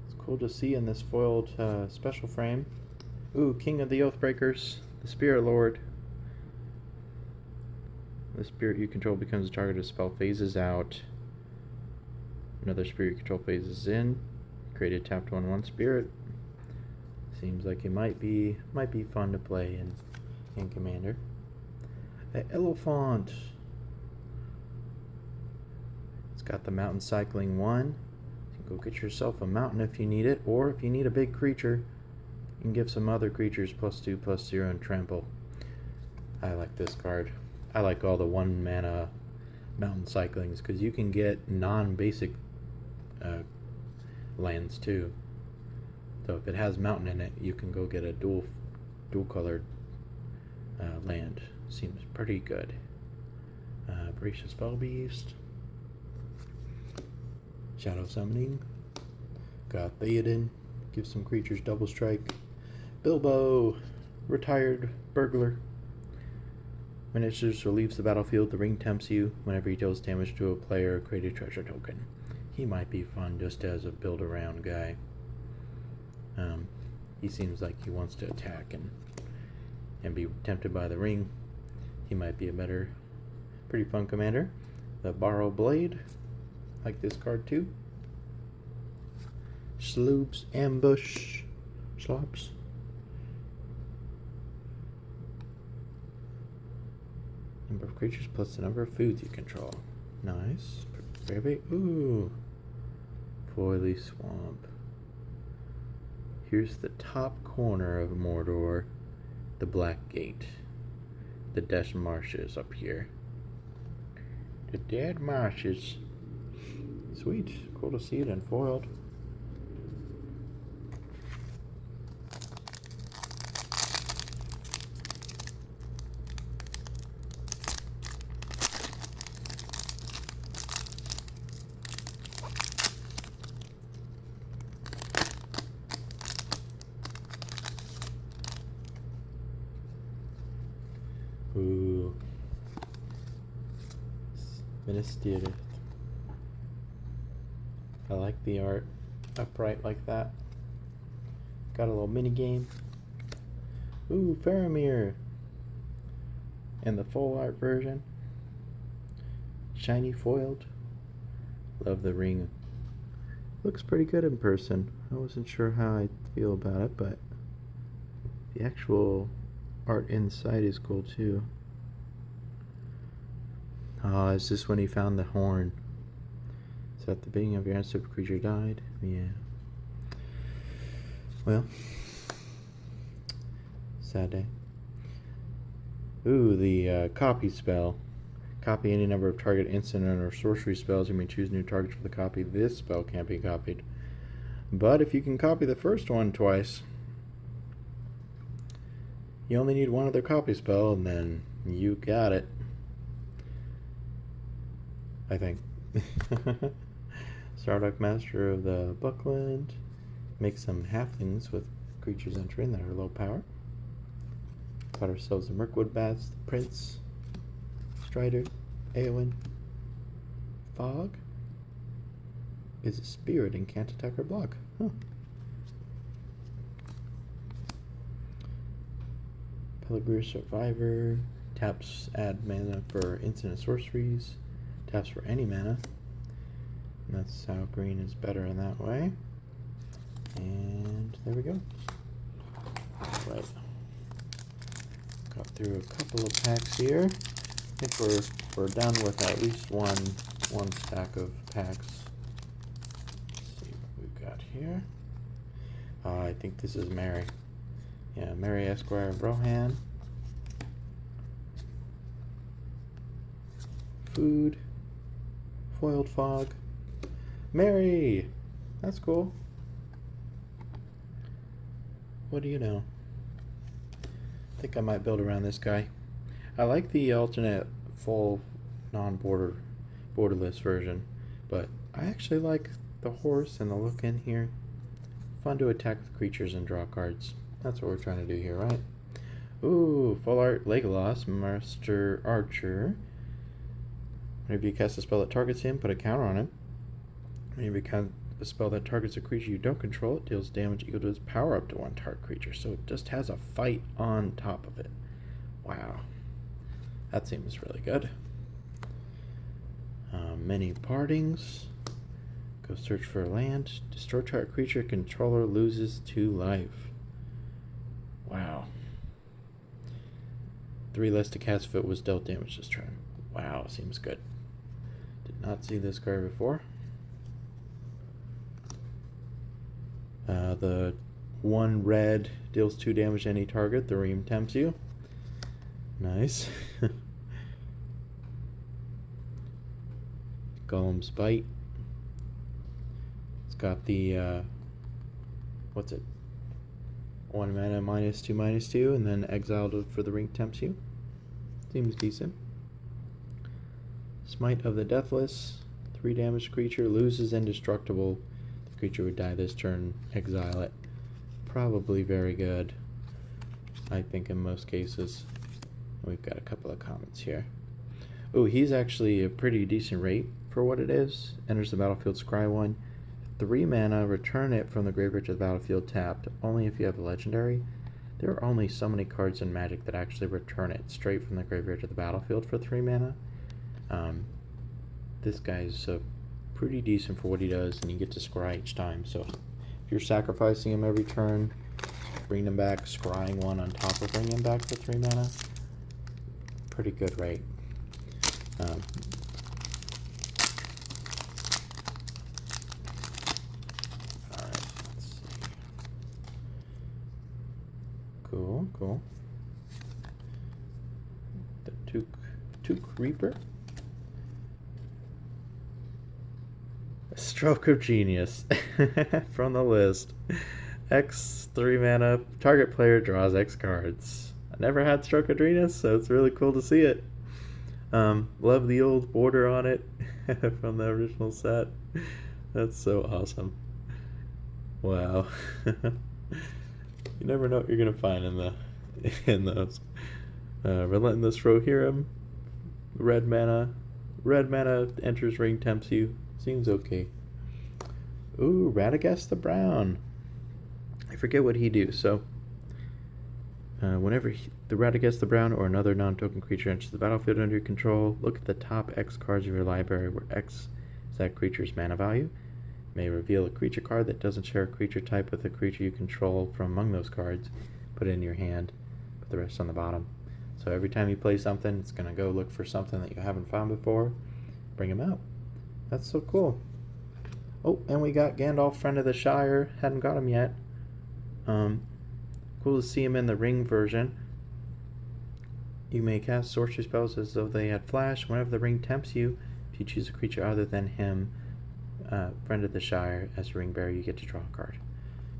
It's cool to see in this foiled special frame. Ooh, King of the Oathbreakers, the Spirit Lord. The spirit you control becomes a target. A spell phases out. Another spirit you control phases in. Create a tapped 1/1 spirit. Seems like it might be fun to play in Commander. The Elephant. It's got the Mountain Cycling 1. You can go get yourself a mountain if you need it, or if you need a big creature, you can give some other creatures +2/+0 and trample. I like this card. I like all the 1 mana Mountain Cyclings because you can get non-basic lands too. So if it has mountain in it, you can go get a dual colored land. Seems pretty good. Voracious Fellbeast. Shadow Summoning. Got Theoden. Give some creatures double strike. Bilbo. Retired Burglar. When it enters or leaves the battlefield, the ring tempts you. Whenever he deals damage to a player, create a treasure token. He might be fun just as a build-around guy. He seems like he wants to attack and be tempted by the ring. He might be a pretty fun commander. The Borrow Blade, like this card too. Sloop's Ambush, Slops. Number of creatures plus the number of foods you control. Nice. Very, ooh. Foily Swamp. Here's the top corner of Mordor, the Black Gate. The Dead Marshes up here. The Dead Marshes. Sweet. Cool to see it unfoiled. Ooh. Minister. I like the art upright like that. Got a little mini game. Ooh, Faramir. And the full art version. Shiny foiled. Love the ring. Looks pretty good in person. I wasn't sure how I feel about it, but the actual art inside is cool too. Oh, is this when he found the horn? So at the beginning of your answer, if a creature died? Yeah. Well, sad day. Ooh, the copy spell. Copy any number of target instant or sorcery spells. You may choose new targets for the copy. This spell can't be copied. But if you can copy the first one twice, you only need one other copy spell, and then you got it. I think. Stardock, Master of the Buckland. Make some halflings with creatures entering that are low power. Got ourselves the Mirkwood Bats, the Prince, Strider, Eowyn. Fog is a spirit and can't attack or block. Huh. Peligreer Survivor. Taps add mana for instant sorceries. Taps for any mana. And that's how green is better in that way. And there we go. Right. Got through a couple of packs here. I think we're done with at least one stack of packs. Let's see what we've got here. I think this is Mary. Yeah, Mary Esquire of Rohan. Food. Foiled Fog. Mary! That's cool. What do you know? I think I might build around this guy. I like the alternate full borderless version, but I actually like the horse and the look in here. Fun to attack with creatures and draw cards. That's what we're trying to do here, right? Ooh, full art Legolas, Master Archer. Whenever you cast a spell that targets him, put a counter on him. Whenever you cast a spell that targets a creature you don't control, it deals damage equal to its power up to one target creature. So it just has a fight on top of it. Wow. That seems really good. Many partings. Go search for a land. Destroy target creature. Controller loses 2 life. Wow. 3 less to cast if it was dealt damage this turn. Wow, seems good. Did not see this card before. The 1 red deals 2 damage to any target. The ream tempts you. Nice. Golem's Bite. It's got the what's it? 1 mana -2/-2, and then exiled for the ring tempts you. Seems decent. Smite of the Deathless. 3 damage creature, loses indestructible. The creature would die this turn, exile it. Probably very good, I think, in most cases. We've got a couple of comments here. Oh, he's actually a pretty decent rate for what it is. Enters the battlefield, scry 1. 3 mana, return it from the graveyard to the battlefield tapped, only if you have a legendary. There are only so many cards in Magic that actually return it straight from the graveyard to the battlefield for 3 mana. This guy's pretty decent for what he does, and you get to scry each time. So if you're sacrificing him every turn, bring him back, scrying 1 on top of bringing him back for 3 mana. Pretty good rate. Alright, let's see. Cool. The Took Reaper. A Stroke of Genius from the list. X 3 mana, target player draws X cards. I never had Stroke of Genius, so it's really cool to see it. Love the old border on it from the original set. That's so awesome. Wow. You never know what you're gonna find in those. Relentless Rohirrim. Red mana enters ring, tempts you. Seems okay. Ooh, Radagast the Brown. I forget what he do. So whenever the Radagast the Brown or another non-token creature enters the battlefield under your control, look at the top X cards of your library, where X is that creature's mana value. You may reveal a creature card that doesn't share a creature type with a creature you control from among those cards. Put it in your hand. Put the rest on the bottom. So every time you play something, it's going to go look for something that you haven't found before. Bring them out. That's so cool. Oh, and we got Gandalf, Friend of the Shire. Hadn't got him yet. Cool to see him in the ring version. You may cast sorcery spells as though they had flash. Whenever the ring tempts you, if you choose a creature other than him, Friend of the Shire, as ring bearer, you get to draw a card.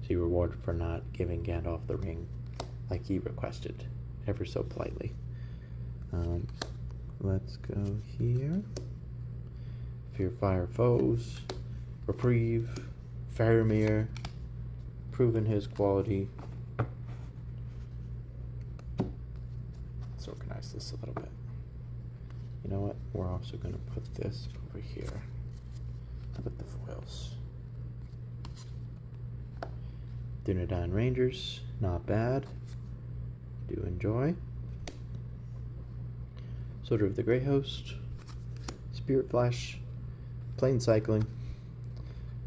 So you reward for not giving Gandalf the ring like he requested, ever so politely. Let's go here. Fear Fire Foes, Reprieve, Faramir, proven his quality. Let's organize this a little bit. You know what? We're also going to put this over here with the foils. Dunedain Rangers, not bad. Do enjoy. Soldier of the Grey Host, Spirit Flash, Plane Cycling.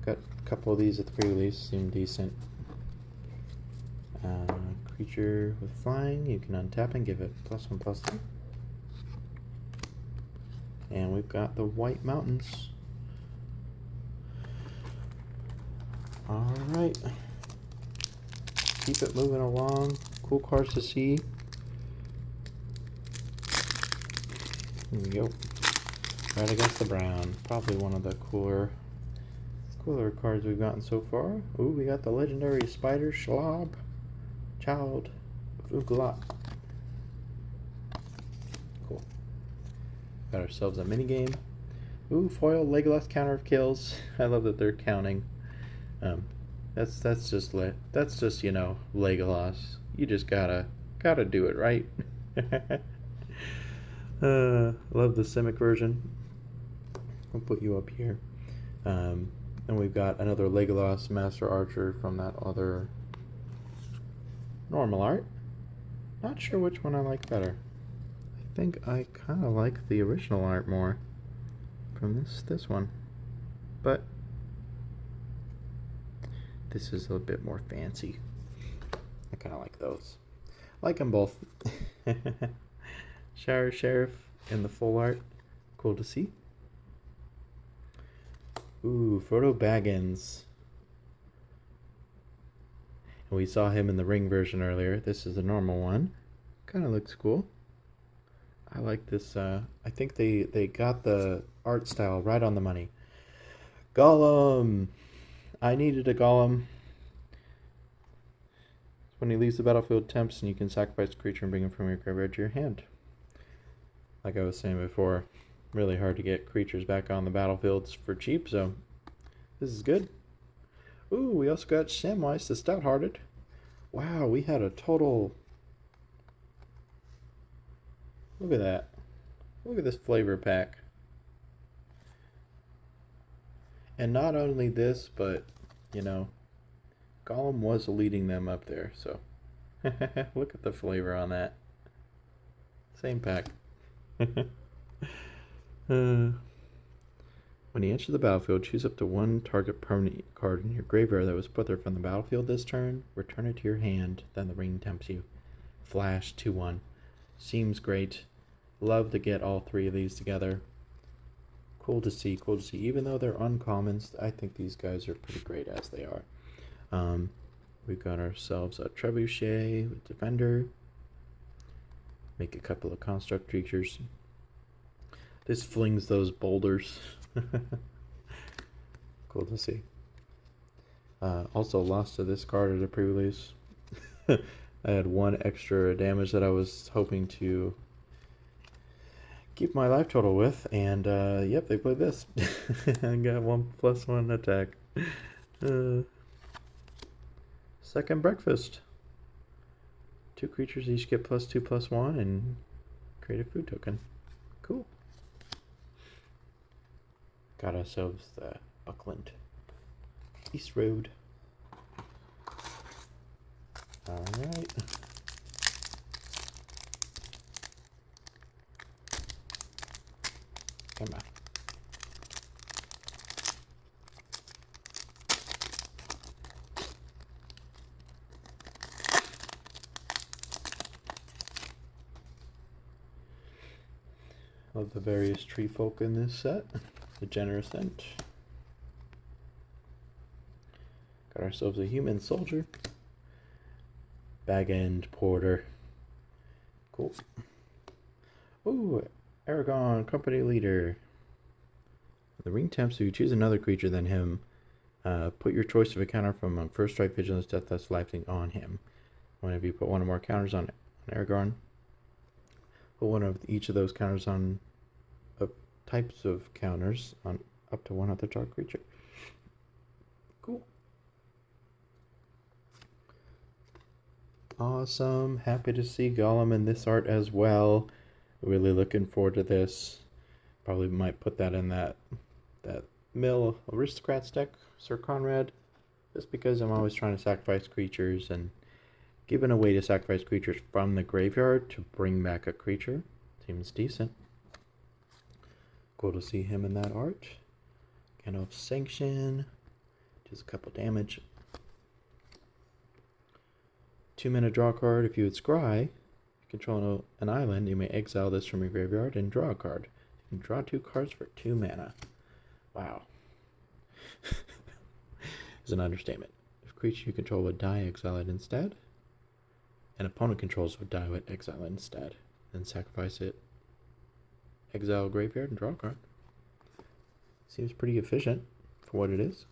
Got a couple of these at the pre-release, seem decent. Creature with flying, you can untap and give it +1/+2. And we've got the White Mountains. Alright. Keep it moving along. Cool cards to see. Here we go. Right against the brown. Probably one of the cooler Cooler cards we've gotten so far. Ooh, we got the legendary Spider Schlob, Child of Ugalot. Cool. Got ourselves a minigame. Ooh, foil Legolas counter of kills. I love that they're counting. That's just you know, Legolas. You just gotta do it right. Love the Simic version. I'll put you up here. And we've got another Legolas Master Archer from that other normal art. Not sure which one I like better. I think I kind of like the original art more from this one, but this is a bit more fancy. I kind of like those. Like them both. Shower Sheriff in the full art. Cool to see. Ooh, Frodo Baggins. And we saw him in the ring version earlier. This is the normal one. Kind of looks cool. I like this. I think they got the art style right on the money. Gollum! I needed a Gollum. When he leaves the battlefield, tempts, and you can sacrifice a creature and bring him from your graveyard to your hand. Like I was saying before, really hard to get creatures back on the battlefields for cheap, so this is good. Ooh, we also got Samwise the Stout-Hearted. Wow, we had a total... Look at that. Look at this flavor pack. And not only this, but, you know, Gollum was leading them up there, so look at the flavor on that. Same pack. When you enter the battlefield, choose up to one target permanent card in your graveyard that was put there from the battlefield this turn. Return it to your hand, then the ring tempts you. Flash 2/1. Seems great. Love to get all three of these together. Cool to see, cool to see. Even though they're uncommons, I think these guys are pretty great as they are. We've got ourselves a Trebuchet with Defender. Make a couple of construct creatures. This flings those boulders. Cool to see. Also lost to this card at a pre-release. I had one extra damage that I was hoping to keep my life total with, and yep, they played this. I got 1+1 attack. Second Breakfast. 2 creatures each get +2/+1 and create a food token. Cool. Got ourselves the Buckland East Road. Alright. Come on. Of the various tree folk in this set. The Generous Ent. Got ourselves a Human Soldier. Bag End Porter. Cool. Ooh, Aragon, Company Leader. The ring tempts, so you choose another creature than him. Put your choice of a counter from a First Strike, Vigilance, Death, That's Lightning on him. Whenever you put one or more counters on Aragorn, put one of each of those counters on types of counters on up to one other target creature. Cool. Awesome. Happy to see Gollum in this art as well. Really looking forward to this. Probably might put that in that Mill Aristocrats deck, Sir Conrad, just because I'm always trying to sacrifice creatures, and giving a way to sacrifice creatures from the graveyard to bring back a creature seems decent. Cool to see him in that art. Gandalf Sanction. Does a couple damage. 2-mana draw card. If you would scry, control an island, you may exile this from your graveyard and draw a card. You can draw 2 cards for 2 mana. Wow. Is an understatement. If a creature you control would die, exile it instead. And opponent controls would die, would exile it instead. Then sacrifice it. Exile graveyard and draw a card. Seems pretty efficient for what it is.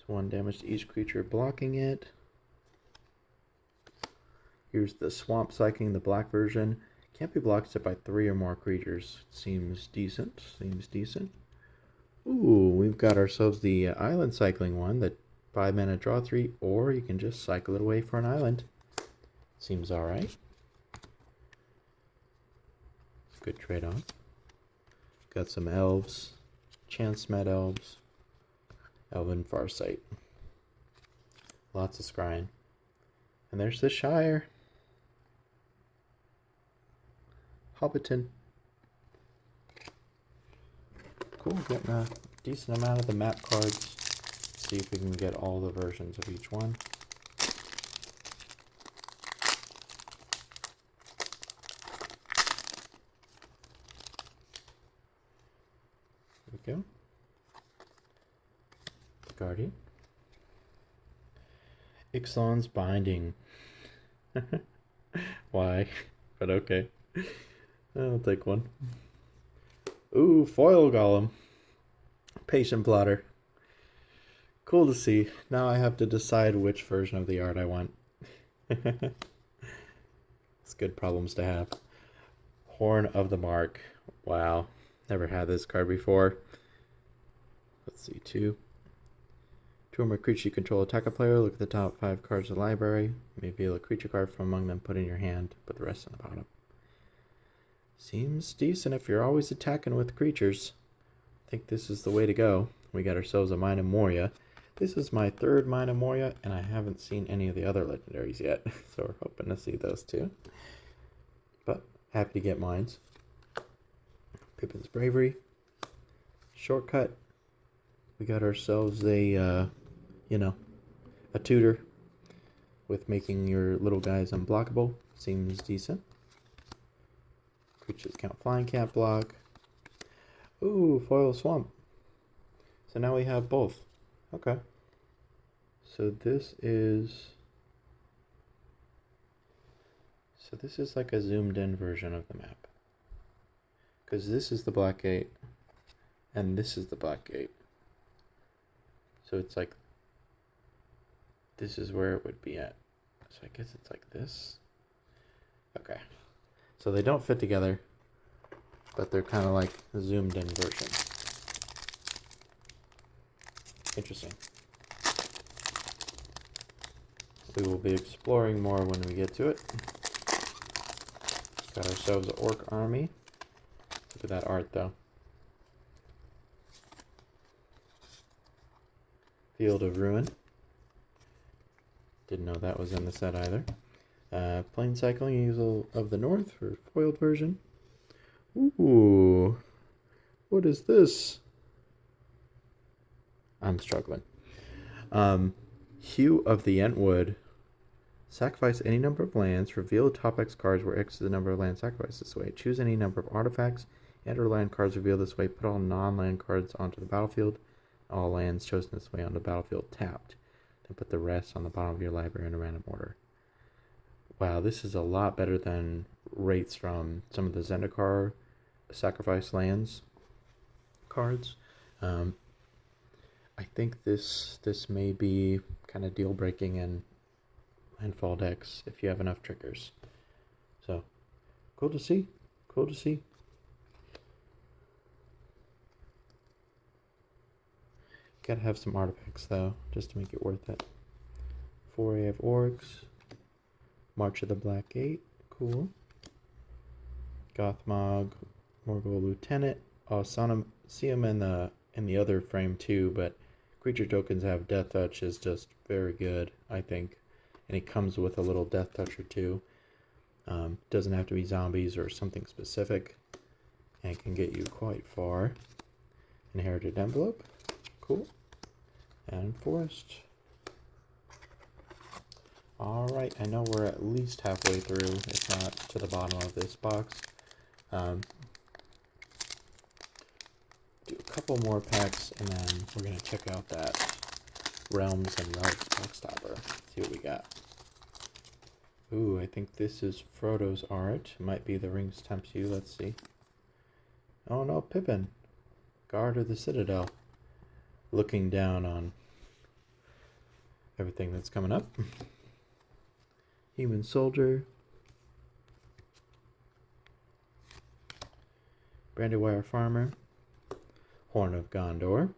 1 damage to each creature blocking it. Here's the Swamp Cycling, the black version. Can't be blocked except by 3 or more creatures. Seems decent. Seems decent. Ooh, we've got ourselves the Island Cycling one. The 5 mana draw 3, or you can just cycle it away for an island. Seems alright. Good trade-off. Got some elves. Chance-Met elves. Elven Farsight. Lots of scrying. And there's the Shire. Hobbiton. Cool, getting a decent amount of the map cards. See if we can get all the versions of each one. There we go. Guardian. Ixalan's Binding. Why? But okay. I'll take one. Ooh, Foil Golem. Patient Plotter. Cool to see. Now I have to decide which version of the art I want. It's good problems to have. Horn of the Mark. Wow. Never had this card before. Let's see, 2. 2 or more creatures you control attack a player. Look at the top 5 cards of the library. You may reveal a creature card from among them, put in your hand, put the rest on the bottom. Seems decent if you're always attacking with creatures. I think this is the way to go. We got ourselves a Mina Moria. This is my 3rd Mina Moria, and I haven't seen any of the other legendaries yet. So we're hoping to see those too. But happy to get mines. Pippin's Bravery. Shortcut. We got ourselves a, a tutor with making your little guys unblockable. Seems decent. Creatures count flying, can't block. Ooh, Foil Swamp. So now we have both. Okay. So this is like a zoomed in version of the map. Because this is the black gate and this is the black gate. So it's like this is where it would be at. So I guess it's like this. Okay. So they don't fit together, but they're kind of like a zoomed in version. Interesting. We will be exploring more when we get to it. Got ourselves an orc army. Look at that art though. Field of Ruin. Didn't know that was in the set either. Plane Cycling Eagle of the North for foiled version. Ooh. What is this? I'm struggling. Hue of the Entwood. Sacrifice any number of lands. Reveal the top X cards where X is the number of land sacrificed this way. Choose any number of artifacts and or land cards revealed this way. Put all non-land cards onto the battlefield. All lands chosen this way on the battlefield tapped. Then put the rest on the bottom of your library in a random order. Wow, this is a lot better than rates from some of the Zendikar sacrifice lands cards. I think this may be kind of deal breaking in landfall decks if you have enough triggers. So cool to see. Cool to see. Gotta have some artifacts though, just to make it worth it. Foray of Orcs. March of the Black Gate, cool. Gothmog, Morgul Lieutenant. Oh, see him in the other frame too, but creature tokens have Death Touch is just very good, I think. And it comes with a little Death Touch or two. Doesn't have to be zombies or something specific, and can get you quite far. Inherited Envelope, cool. And Forest. Alright, I know we're at least halfway through, if not to the bottom of this box. Do a couple more packs, and then we're going to check out that Realms and Relics box topper. See what we got. Ooh, I think this is Frodo's art. It might be the Rings Tempt You, let's see. Oh no, Pippin. Guard of the Citadel. Looking down on everything that's coming up. Human Soldier. Branded Wire Farmer. Horn of Gondor.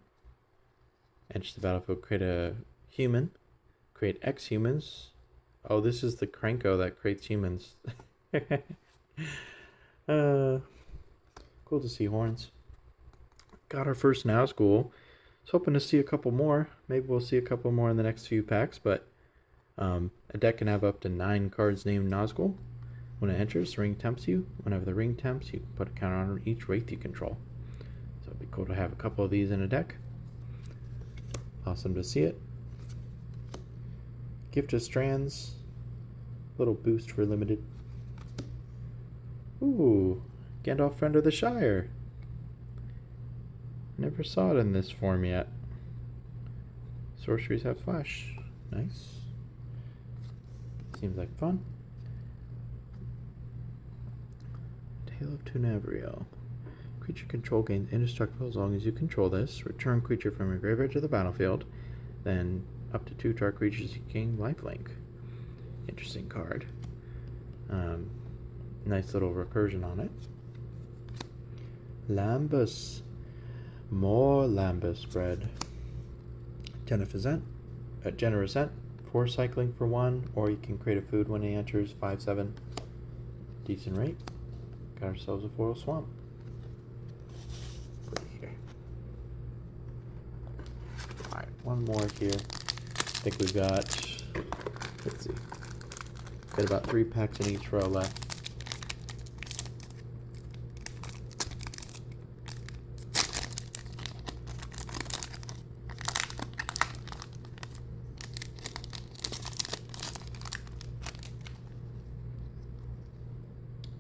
Enter the battlefield, create a human. Create X humans. Oh, this is the Cranko that creates humans. Cool to see horns. Got our first Nazgul. Was hoping to see a couple more. Maybe we'll see a couple more in the next few packs, but a deck can have up to 9 cards named Nazgul. When it enters, the ring tempts you. Whenever the ring tempts, you can put a counter on each wraith you control. So it'd be cool to have a couple of these in a deck. Awesome to see it. Gift of Strands. Little boost for limited. Ooh, Gandalf, Friend of the Shire. Never saw it in this form yet. Sorceries have flash. Nice. Seems like fun. Tale of Tunavriel. Creature control gains indestructible as long as you control this. Return creature from your graveyard to the battlefield. Then up to 2 target creatures you gain lifelink. Interesting card. Nice little recursion on it. Lambus. More Lambus bread. Generous Ent. 4 cycling for 1, or you can create a food when he enters. 5/7. Decent rate. Got ourselves a foil swamp. Put it here. Alright, one more here. I think we've got, let's see, got about 3 packs in each row left.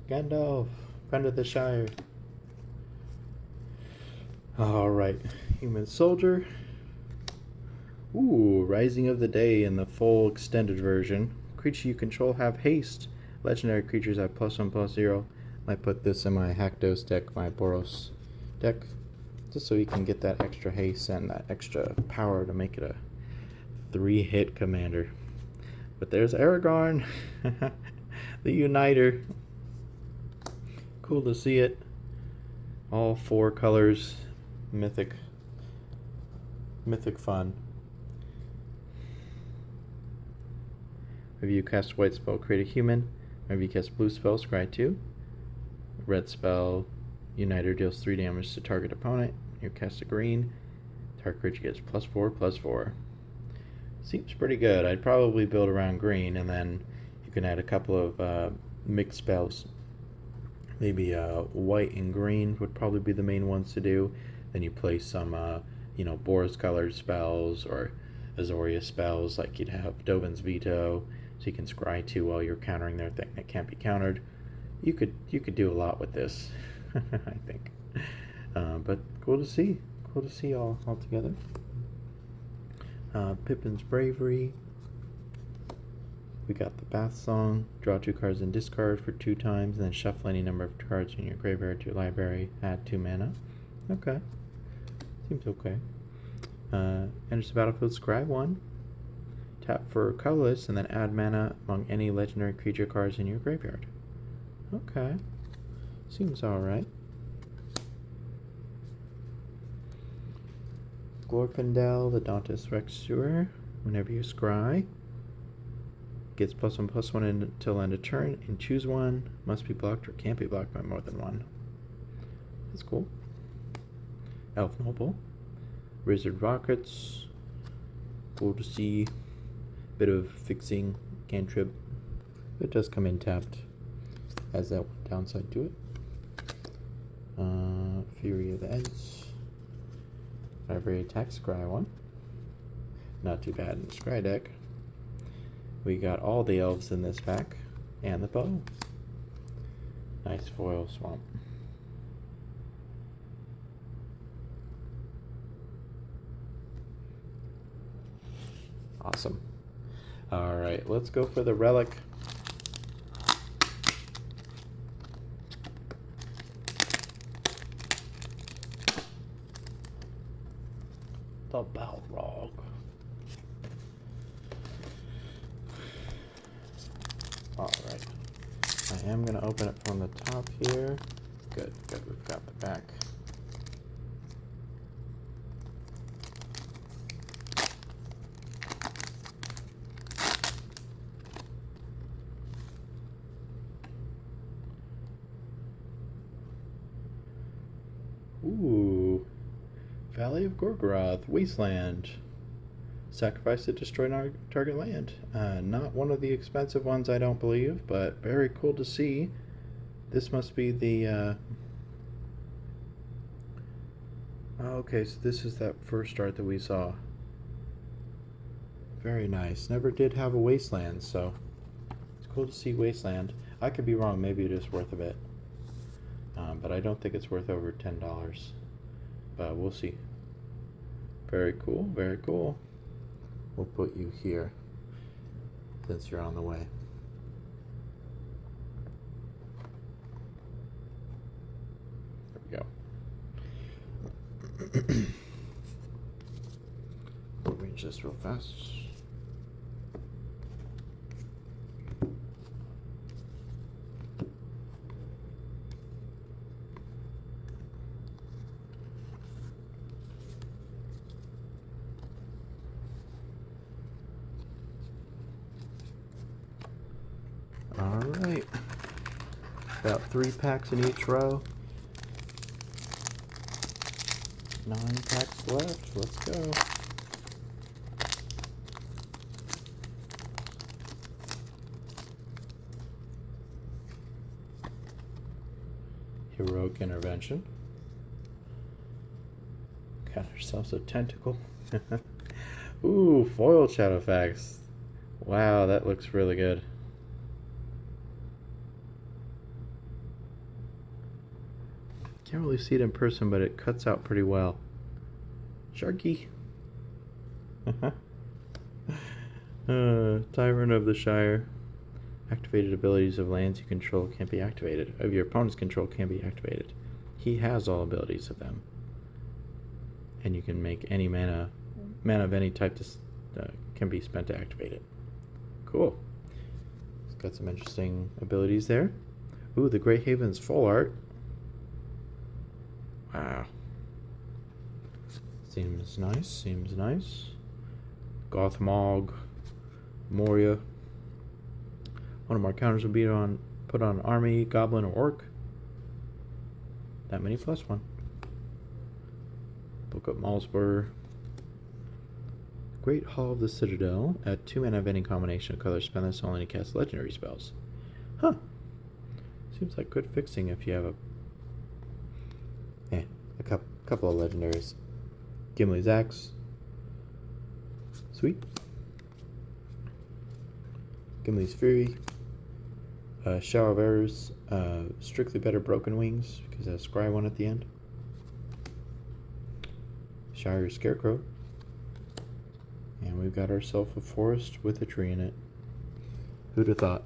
Gandalf, Friend of the Shire. Alright, Human Soldier. Ooh, Rising of the Day in the full extended version. Creature you control have haste. Legendary creatures have +1/+0. Might put this in my Hakdos deck, my Boros deck, just so you can get that extra haste and that extra power to make it a 3-hit commander. But there's Aragorn, the Uniter. Cool to see it. All 4 colors. Mythic fun. If you cast white spell, create a human. If you cast blue spell, scry 2. Red spell, Uniter deals 3 damage to target opponent. You cast a green, target creature gets +4/+4. Seems pretty good. I'd probably build around green, and then you can add a couple of mixed spells. Maybe white and green would probably be the main ones to do. Then you play some, Boros colored spells or Azoria spells, like you'd have Dovin's Veto, so you can scry 2 while you're countering their thing that can't be countered. You could do a lot with this, I think. But cool to see. Cool to see all together. Pippin's Bravery. We got the Bath Song. Draw 2 cards and discard for 2 times, and then shuffle any number of cards in your graveyard to your library. Add 2 mana. Okay. Seems okay. Enters the battlefield, scry 1. Tap for colorless, and then add mana among any legendary creature cards in your graveyard. Okay. Seems alright. Glorfindel, the Dauntless Rexuer. Whenever you scry, gets +1/+1 until end of turn, and choose one. Must be blocked or can't be blocked by more than 1. That's cool. Elf Noble. Wizard Rockets. Cool to see. Bit of fixing cantrip. It does come in tapped. Has that one downside to it. Fury of the Ents. Whenever you attack, scry 1. Not too bad in the scry deck. We got all the elves in this pack, and the bow. Nice foil swamp. Awesome. Alright, let's go for the relic. The Balrog. Alright. I am going to open it from the top here. Good, good. We've got the back. Ooh. Valley of Gorgoroth, Wasteland. Sacrifice to destroy target land. Not one of the expensive ones, I don't believe, but very cool to see. This must be the... okay, so this is that first art that we saw. Very nice. Never did have a Wasteland, so it's cool to see Wasteland. I could be wrong, maybe it is worth a bit. But I don't think it's worth over $10. But we'll see. Very cool, very cool. We'll put you here since you're on the way. There we go. Arrange this real fast. Alright, about 3 packs in each row. 9 packs left, let's go. Heroic Intervention. Got ourselves a tentacle. Ooh, foil Shadowfax. Wow, that looks really good. Can't really see it in person, but it cuts out pretty well. Sharky. Tyrant of the Shire. Activated abilities of lands you control can't be activated. Of your opponent's control can be activated. He has all abilities of them. And you can make any mana of any type can be spent to activate it. Cool. It's got some interesting abilities there. Ooh, the Grey Haven's full art. Wow. Seems nice, seems nice. Gothmog, Moria. One of our counters will be put on army, goblin, or orc. That many plus 1. Book up Malsbur. Great Hall of the Citadel. Add 2 mana of any combination of colors. Spend this only to cast legendary spells. Huh. Seems like good fixing if you have a couple of legendaries. Gimli's Axe. Sweet. Gimli's Fury. Shower of Errors. Strictly Better Broken Wings, because it has Scry 1 at the end. Shire Scarecrow. And we've got ourselves a forest with a tree in it. Who'd have thought?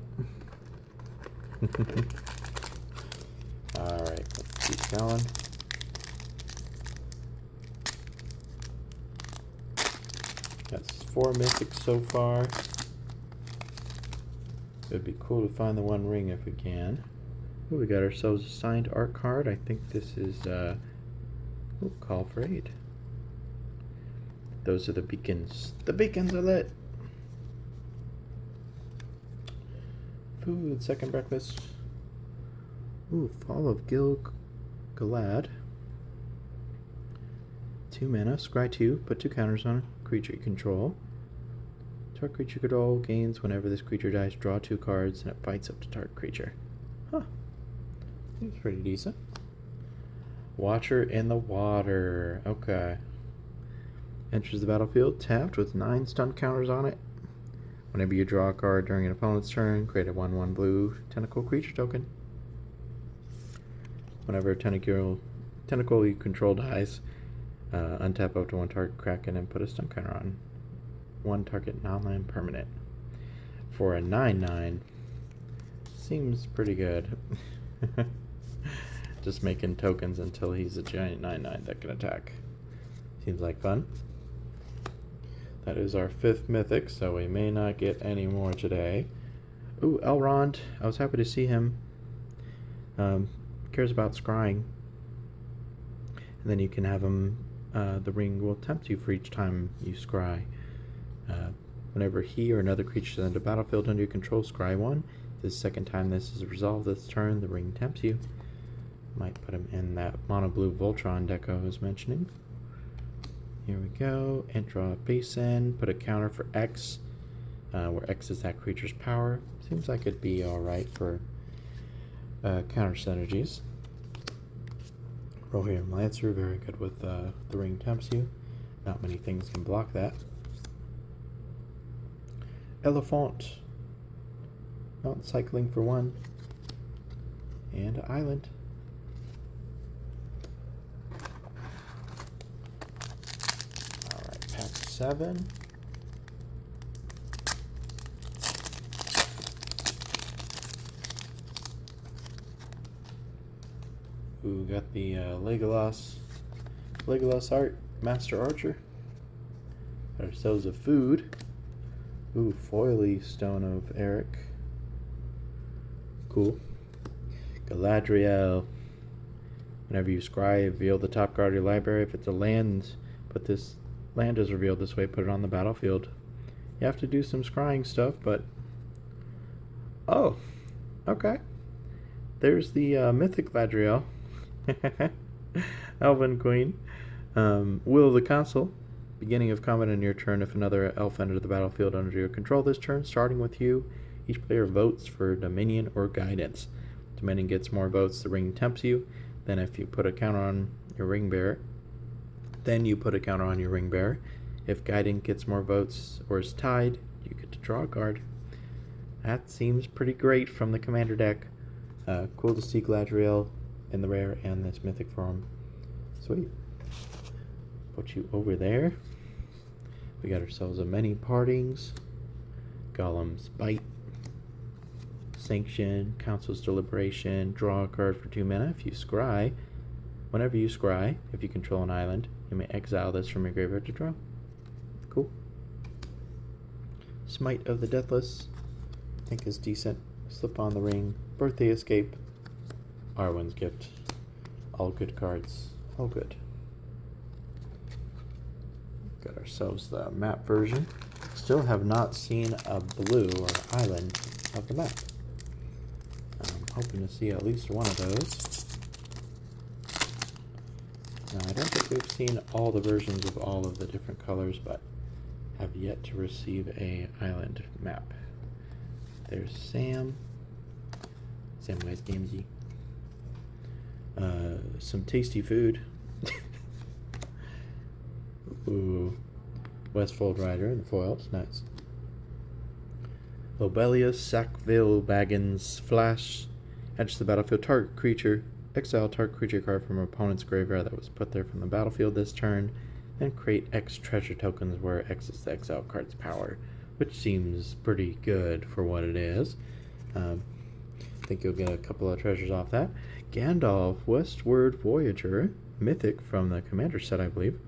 Alright, let's keep going. That's 4 mythics so far. It would be cool to find the one ring if we can. Ooh, we got ourselves a signed art card. I think this is Call for Aid. Those are the beacons. The beacons are lit. Food, second breakfast. Ooh, Fall of Gil-galad. 2 mana, scry 2, put 2 counters on a creature you control. Target creature you control gains whenever this creature dies, draw 2 cards, and it fights up to target creature. Huh. Seems pretty decent. Watcher in the Water. Okay. Enters the battlefield tapped with 9 stun counters on it. Whenever you draw a card during an opponent's turn, create a 1/1 blue tentacle creature token. Whenever a tentacle you control dies, untap up to 1 target Kraken and put a stun counter on 1 target non-land permanent. For a 9/9, seems pretty good. Just making tokens until he's a giant 9/9 that can attack. Seems like fun. That is our 5th mythic, so we may not get any more today. Ooh, Elrond. I was happy to see him. Cares about scrying. And then you can have him, the ring will tempt you for each time you scry. Whenever he or another creature is in the battlefield under your control, scry 1. The second time this is resolved this turn, the ring tempts you. Might put him in that mono blue Voltron deck I was mentioning. Here we go. And draw a base in. Put a counter for X, where X is that creature's power. Seems like it'd be alright for counter synergies. Rohirrim Lancer, very good with the ring tempts you. Not many things can block that. Elephant. Mountain cycling for 1. And island. Alright, pack 7. Ooh, got the Legolas art, Master Archer. Got ourselves a food. Ooh, foily Stone of Eric. Cool. Galadriel. Whenever you scry, reveal the top card of your library. If it's a land, put this land is revealed this way, put it on the battlefield. You have to do some scrying stuff, but oh, okay. There's the mythic Galadriel. Elven Queen. Will of the Castle. Beginning of combat on your turn. If another elf entered the battlefield under your control this turn, starting with you, each player votes for Dominion or Guidance. Dominion gets more votes, the ring tempts you. Then if you put a counter on your ring bearer, If Guidance gets more votes or is tied, you get to draw a card. That seems pretty great from the commander deck. Cool to see Galadriel in the rare and this mythic form. Sweet. Put you over there. We got ourselves a Many Partings, Gollum's Bite, Sanction, Council's Deliberation, draw a card for 2 mana. If you scry, whenever you scry, if you control an island, you may exile this from your graveyard to draw. Cool. Smite of the Deathless, I think is decent. Slip on the Ring, Birthday Escape, Arwen's Gift. All good cards. All good. Got ourselves the map version. Still have not seen a blue or island of the map. I'm hoping to see at least one of those. Now, I don't think we've seen all the versions of all of the different colors, but have yet to receive a island map. There's Sam. Samwise Gamgee. Some tasty food. Ooh. Westfold Rider in the foils. Nice. Lobelius, Sackville, Baggins, Flash. Enters the battlefield. Target creature. Exile target creature card from an opponent's graveyard that was put there from the battlefield this turn. And create X treasure tokens where X is the exile card's power. Which seems pretty good for what it is. I think you'll get a couple of treasures off that. Gandalf, Westward Voyager. Mythic from the commander set, I believe.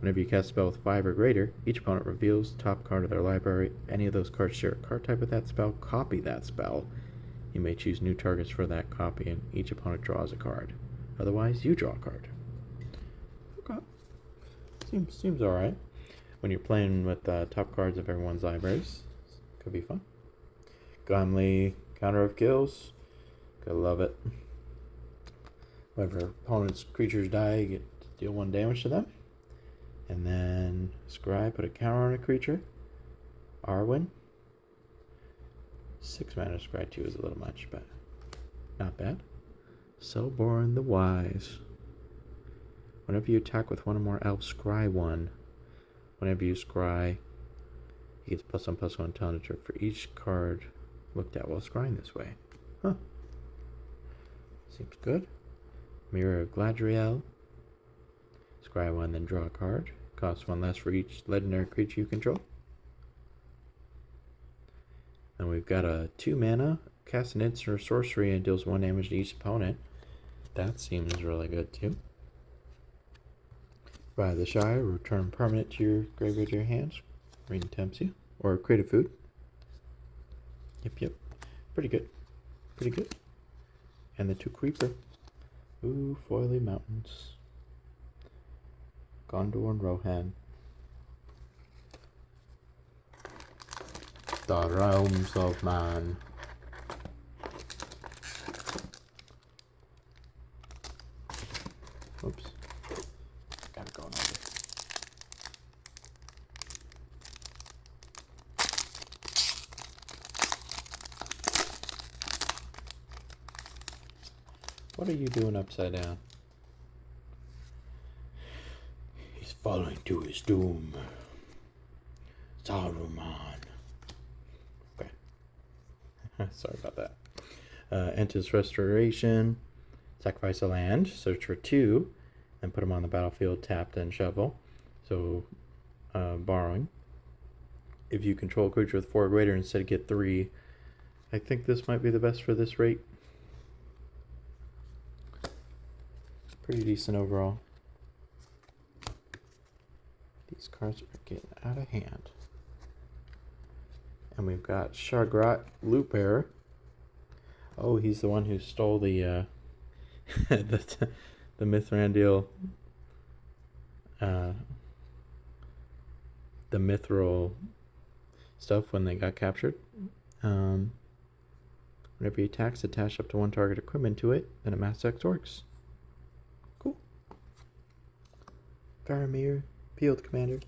Whenever you cast a spell with 5 or greater, each opponent reveals the top card of their library. If any of those cards share a card type with that spell, copy that spell. You may choose new targets for that copy, and each opponent draws a card. Otherwise, you draw a card. Okay. Seems alright. When you're playing with top cards of everyone's libraries, could be fun. Gimli, Counter of Kills. Gotta love it. Whenever opponent's creatures die, you get to deal 1 damage to them. And then scry, put a counter on a creature. Arwen. 6 mana scry 2 is a little much, but not bad. Selborn the Wise. Whenever you attack with 1 or more elves, scry 1. Whenever you scry, he gets +1/+1 tonitor for each card looked at while scrying this way. Huh. Seems good. Mirror of Galadriel. Scry 1, then draw a card. Costs 1 less for each legendary creature you control. And we've got a 2 mana, casts an instant or sorcery and deals 1 damage to each opponent. That seems really good too. By the Shire, return permanent to your graveyard to your hands. Ring tempts you. Or create a food. Yep. Pretty good. Pretty good. And the 2 creeper. Ooh, Foily Mountains. Gondor and Rohan. The realms of man. Oops. Got it going over. What are you doing upside down? He's falling to his doom. Saruman. Okay. Sorry about that. Enters Restoration. Sacrifice a land. Search for 2. And put them on the battlefield tapped and shovel. So, borrowing. If you control a creature with 4 or greater, instead get 3. I think this might be the best for this rate. Pretty decent overall. These cards are getting out of hand. And we've got Shargrat, Loot Bearer. Oh, he's the one who stole the the Mithrandil, the Mithril stuff when they got captured. Whenever he attacks, attach up to 1 target equipment to it, then it mass X orcs. Cool. Faramir, Field Commander.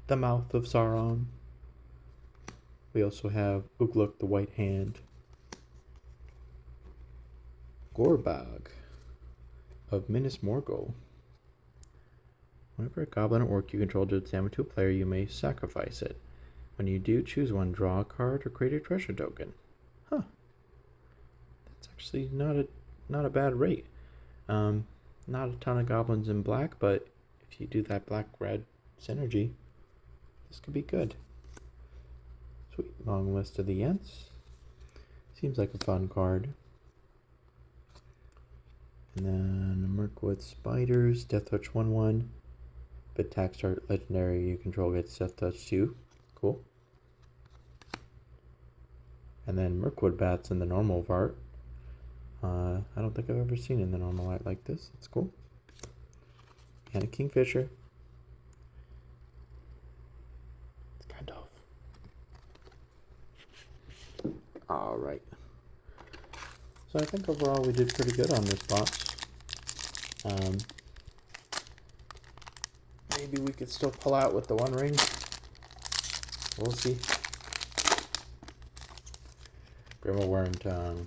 The Mouth of Sauron. We also have Ugluk, the White Hand. Gorbag of Minas Morgul. Whenever a goblin or orc you control does damage to a player, you may sacrifice it. When you do, choose 1, draw a card, or create a treasure token. Huh. That's actually not a bad rate. Not a ton of goblins in black, but if you do that black-red synergy, this could be good. Sweet. Long list of the Ents. Seems like a fun card. And then Mirkwood Spiders, Death Touch 1/1. But tax start legendary you control gets Death Touch 2. Cool. And then Mirkwood Bats in the normal art. I don't think I've ever seen in the normal art like this. It's cool. And a Kingfisher. It's kind of. Alright. So I think overall we did pretty good on this box. Maybe we could still pull out with the 1 ring. We'll see. Grima Wormtongue.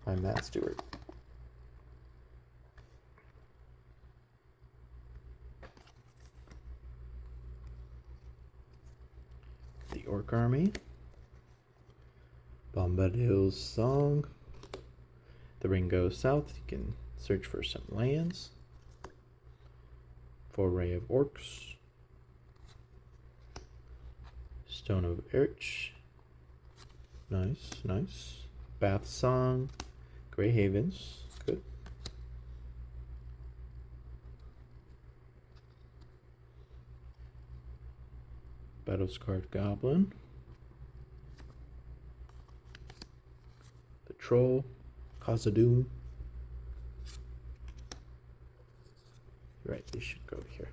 By Matt Stewart. The Orc Army. Bombadil's Song. The Ring Goes South. You can search for some lands. Foray of Orcs. Stone of Erch. Nice, nice. Bath Song. Grey Havens. Good. Battle-Scarred Goblin. The Troll. Khazad-dûm. Right, they should go here.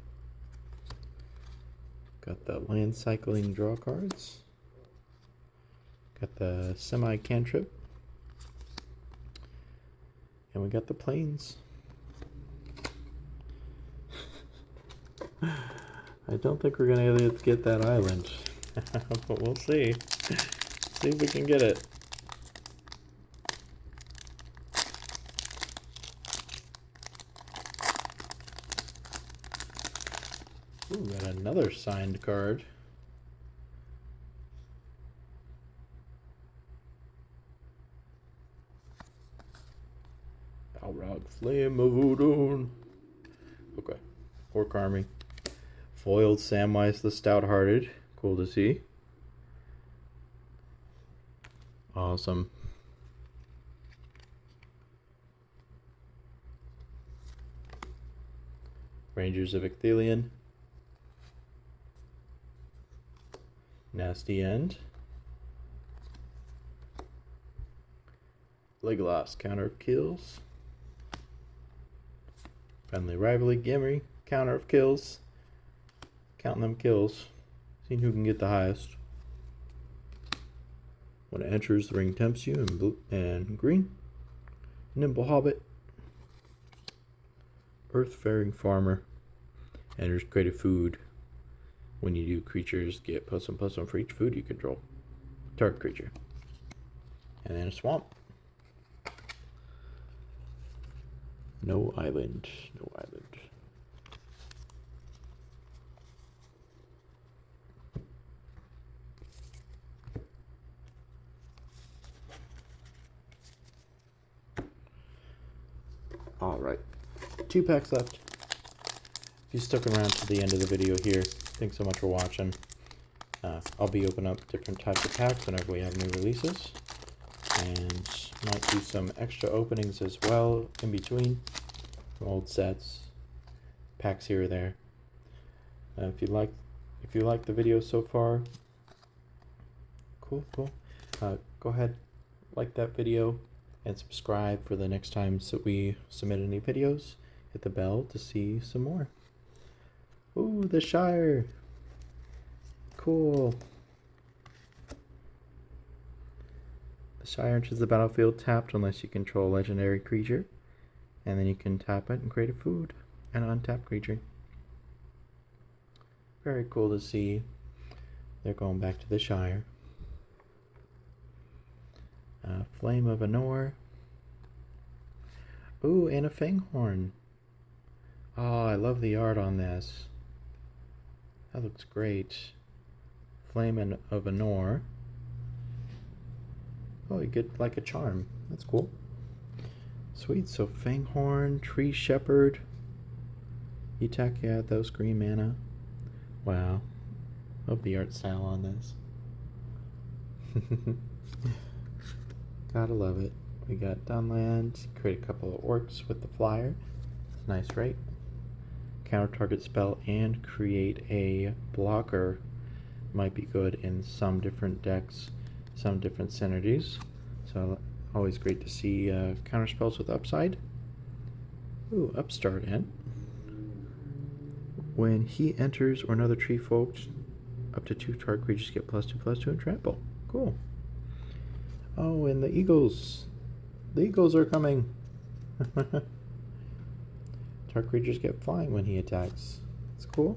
Got the land cycling draw cards. Got the semi-cantrip. And we got the plains. I don't think we're gonna get that island. But we'll see. See if we can get it. Ooh, got another signed card. Balrog, Flame of Udun. Okay. Orc Army. Foiled Samwise the Stout-Hearted. Cool to see. Awesome. Rangers of Icthelion. Nasty End. Legolas, counter of kills. Friendly Rivalry, Gimri, counter of kills. Counting them kills. Seeing who can get the highest. When it enters, the ring tempts you in blue and green. Nimble Hobbit. Earth-faring Farmer. Enters creative food. When you do, creatures get +1/+1 for each food you control. Target creature. And then a swamp. No island. No island. Alright. 2 packs left. If you stuck around to the end of the video here, thanks so much for watching. I'll be opening up different types of packs whenever we have new releases. And might do some extra openings as well in between. From old sets. Packs here or there. If you like the video so far, cool. Go ahead, like that video and subscribe for the next time so we submit any videos. Hit the bell to see some more. Ooh, the Shire. Cool. The Shire enters the battlefield tapped unless you control a legendary creature. And then you can tap it and create a food. And untap creature. Very cool to see. They're going back to the Shire. Flame of Anor. Ooh, and a Fanghorn. Oh, I love the art on this. That looks great. Flame of Anor. Oh, you get like a charm. That's cool. Sweet. So Fanghorn, Tree Shepherd. You attack, yeah, those green mana. Wow. Love the art style on this. Gotta love it. We got Dunland. Create a couple of orcs with the flyer. It's nice, right? Counter target spell and create a blocker. Might be good in some different decks, some different synergies. So always great to see counter spells with upside. Ooh, Upstart Ent. When he enters or another tree folk, up to 2 target creatures get +2/+2 and trample. Cool. Oh, and the eagles. The eagles are coming. Target creatures get flying when he attacks. It's cool.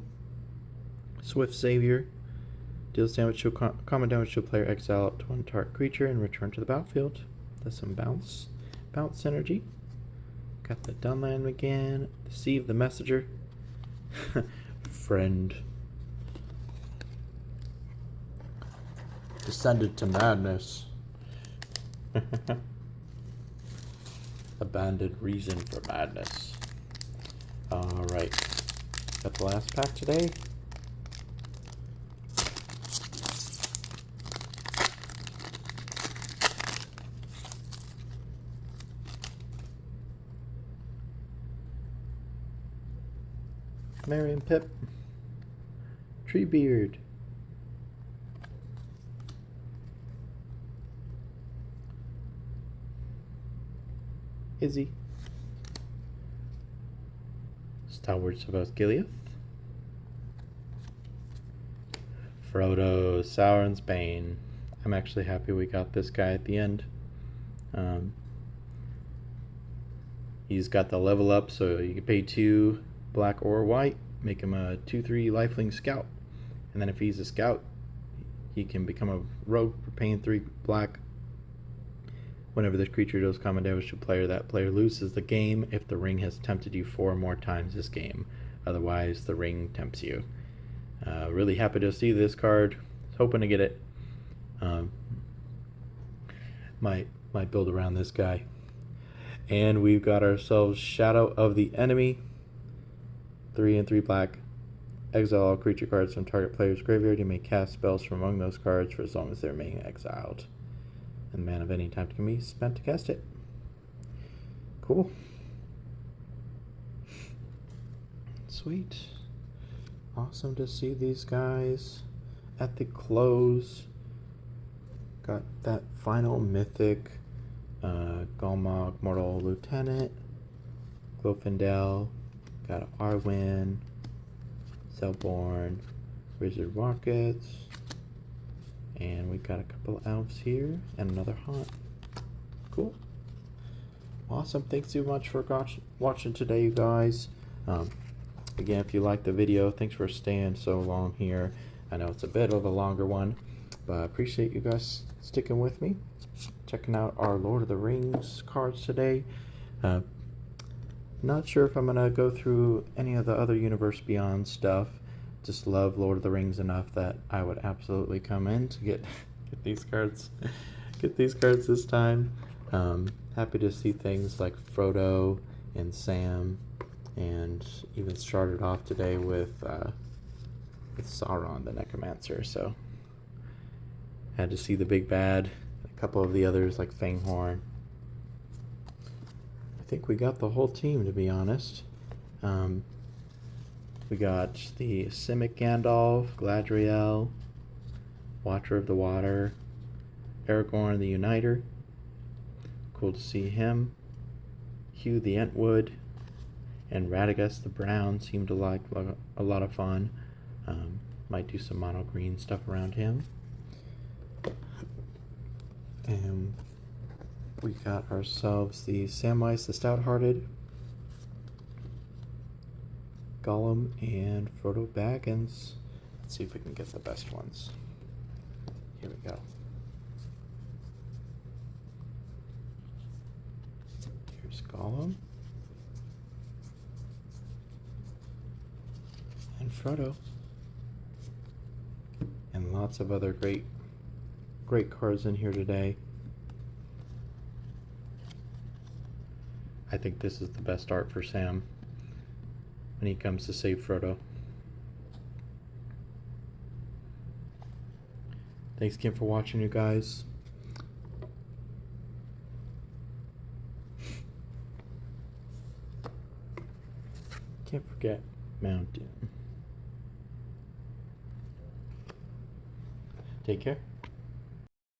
Swift Savior. Deals damage to common damage to a player, exile up to 1 target creature and return to the battlefield. That's some bounce synergy. Got the Dunland again. Deceive the Messenger. Friend. Descended to madness. Abandoned reason for madness. Alright. Got the last pack today. Merry and Pip. Treebeard. Izzy. Stalwarts of Osgiliath. Frodo, Sauron's Bane. I'm actually happy we got this guy at the end. He's got the level up, so you can pay 2 black or white, make him a 2/3 lifelink scout. And then if he's a scout, he can become a rogue for paying 3 black. Whenever this creature does common damage to a player, that player loses the game if the ring has tempted you 4 more times this game. Otherwise, the ring tempts you. Really happy to see this card. Hoping to get it. Might build around this guy. And we've got ourselves Shadow of the Enemy. 3 and 3 black. Exile all creature cards from target player's graveyard. You may cast spells from among those cards for as long as they remain exiled. And mana of any type can be spent to cast it. Cool. Sweet. Awesome to see these guys. at the close, got that final mythic Golmog Mortal Lieutenant, Glowfindel, got Arwen, Selborn, Wizard Rockets, and we got a couple elves here and another haunt. Cool. Awesome. Thanks so much for watching today, you guys. Again, if you liked the video, thanks for staying so long here. I know it's a bit of a longer one, but I appreciate you guys sticking with me, checking out our Lord of the Rings cards today. Not sure if I'm going to go through any of the other Universe Beyond stuff. Just love Lord of the Rings enough that I would absolutely come in to get these cards. Get these cards this time. Happy to see things like Frodo and Sam, and even started off today with Sauron the Necromancer. So had to see the big bad, a couple of the others like Fanghorn. I think we got the whole team, to be honest. We got the Simic Gandalf, Galadriel, Watcher of the Water, Aragorn the Uniter. Cool to see him. Hugh the Entwood and Radagast the Brown seemed to like a lot of fun. Might do some mono green stuff around him. And we got ourselves the Samwise the Stout-Hearted, Gollum, and Frodo Baggins. Let's see if we can get the best ones. Here we go. Here's Gollum and Frodo, and lots of other great cards in here today. I think this is the best art for Sam when he comes to save Frodo. Thanks again for watching, you guys. Can't forget Mountain. Take care.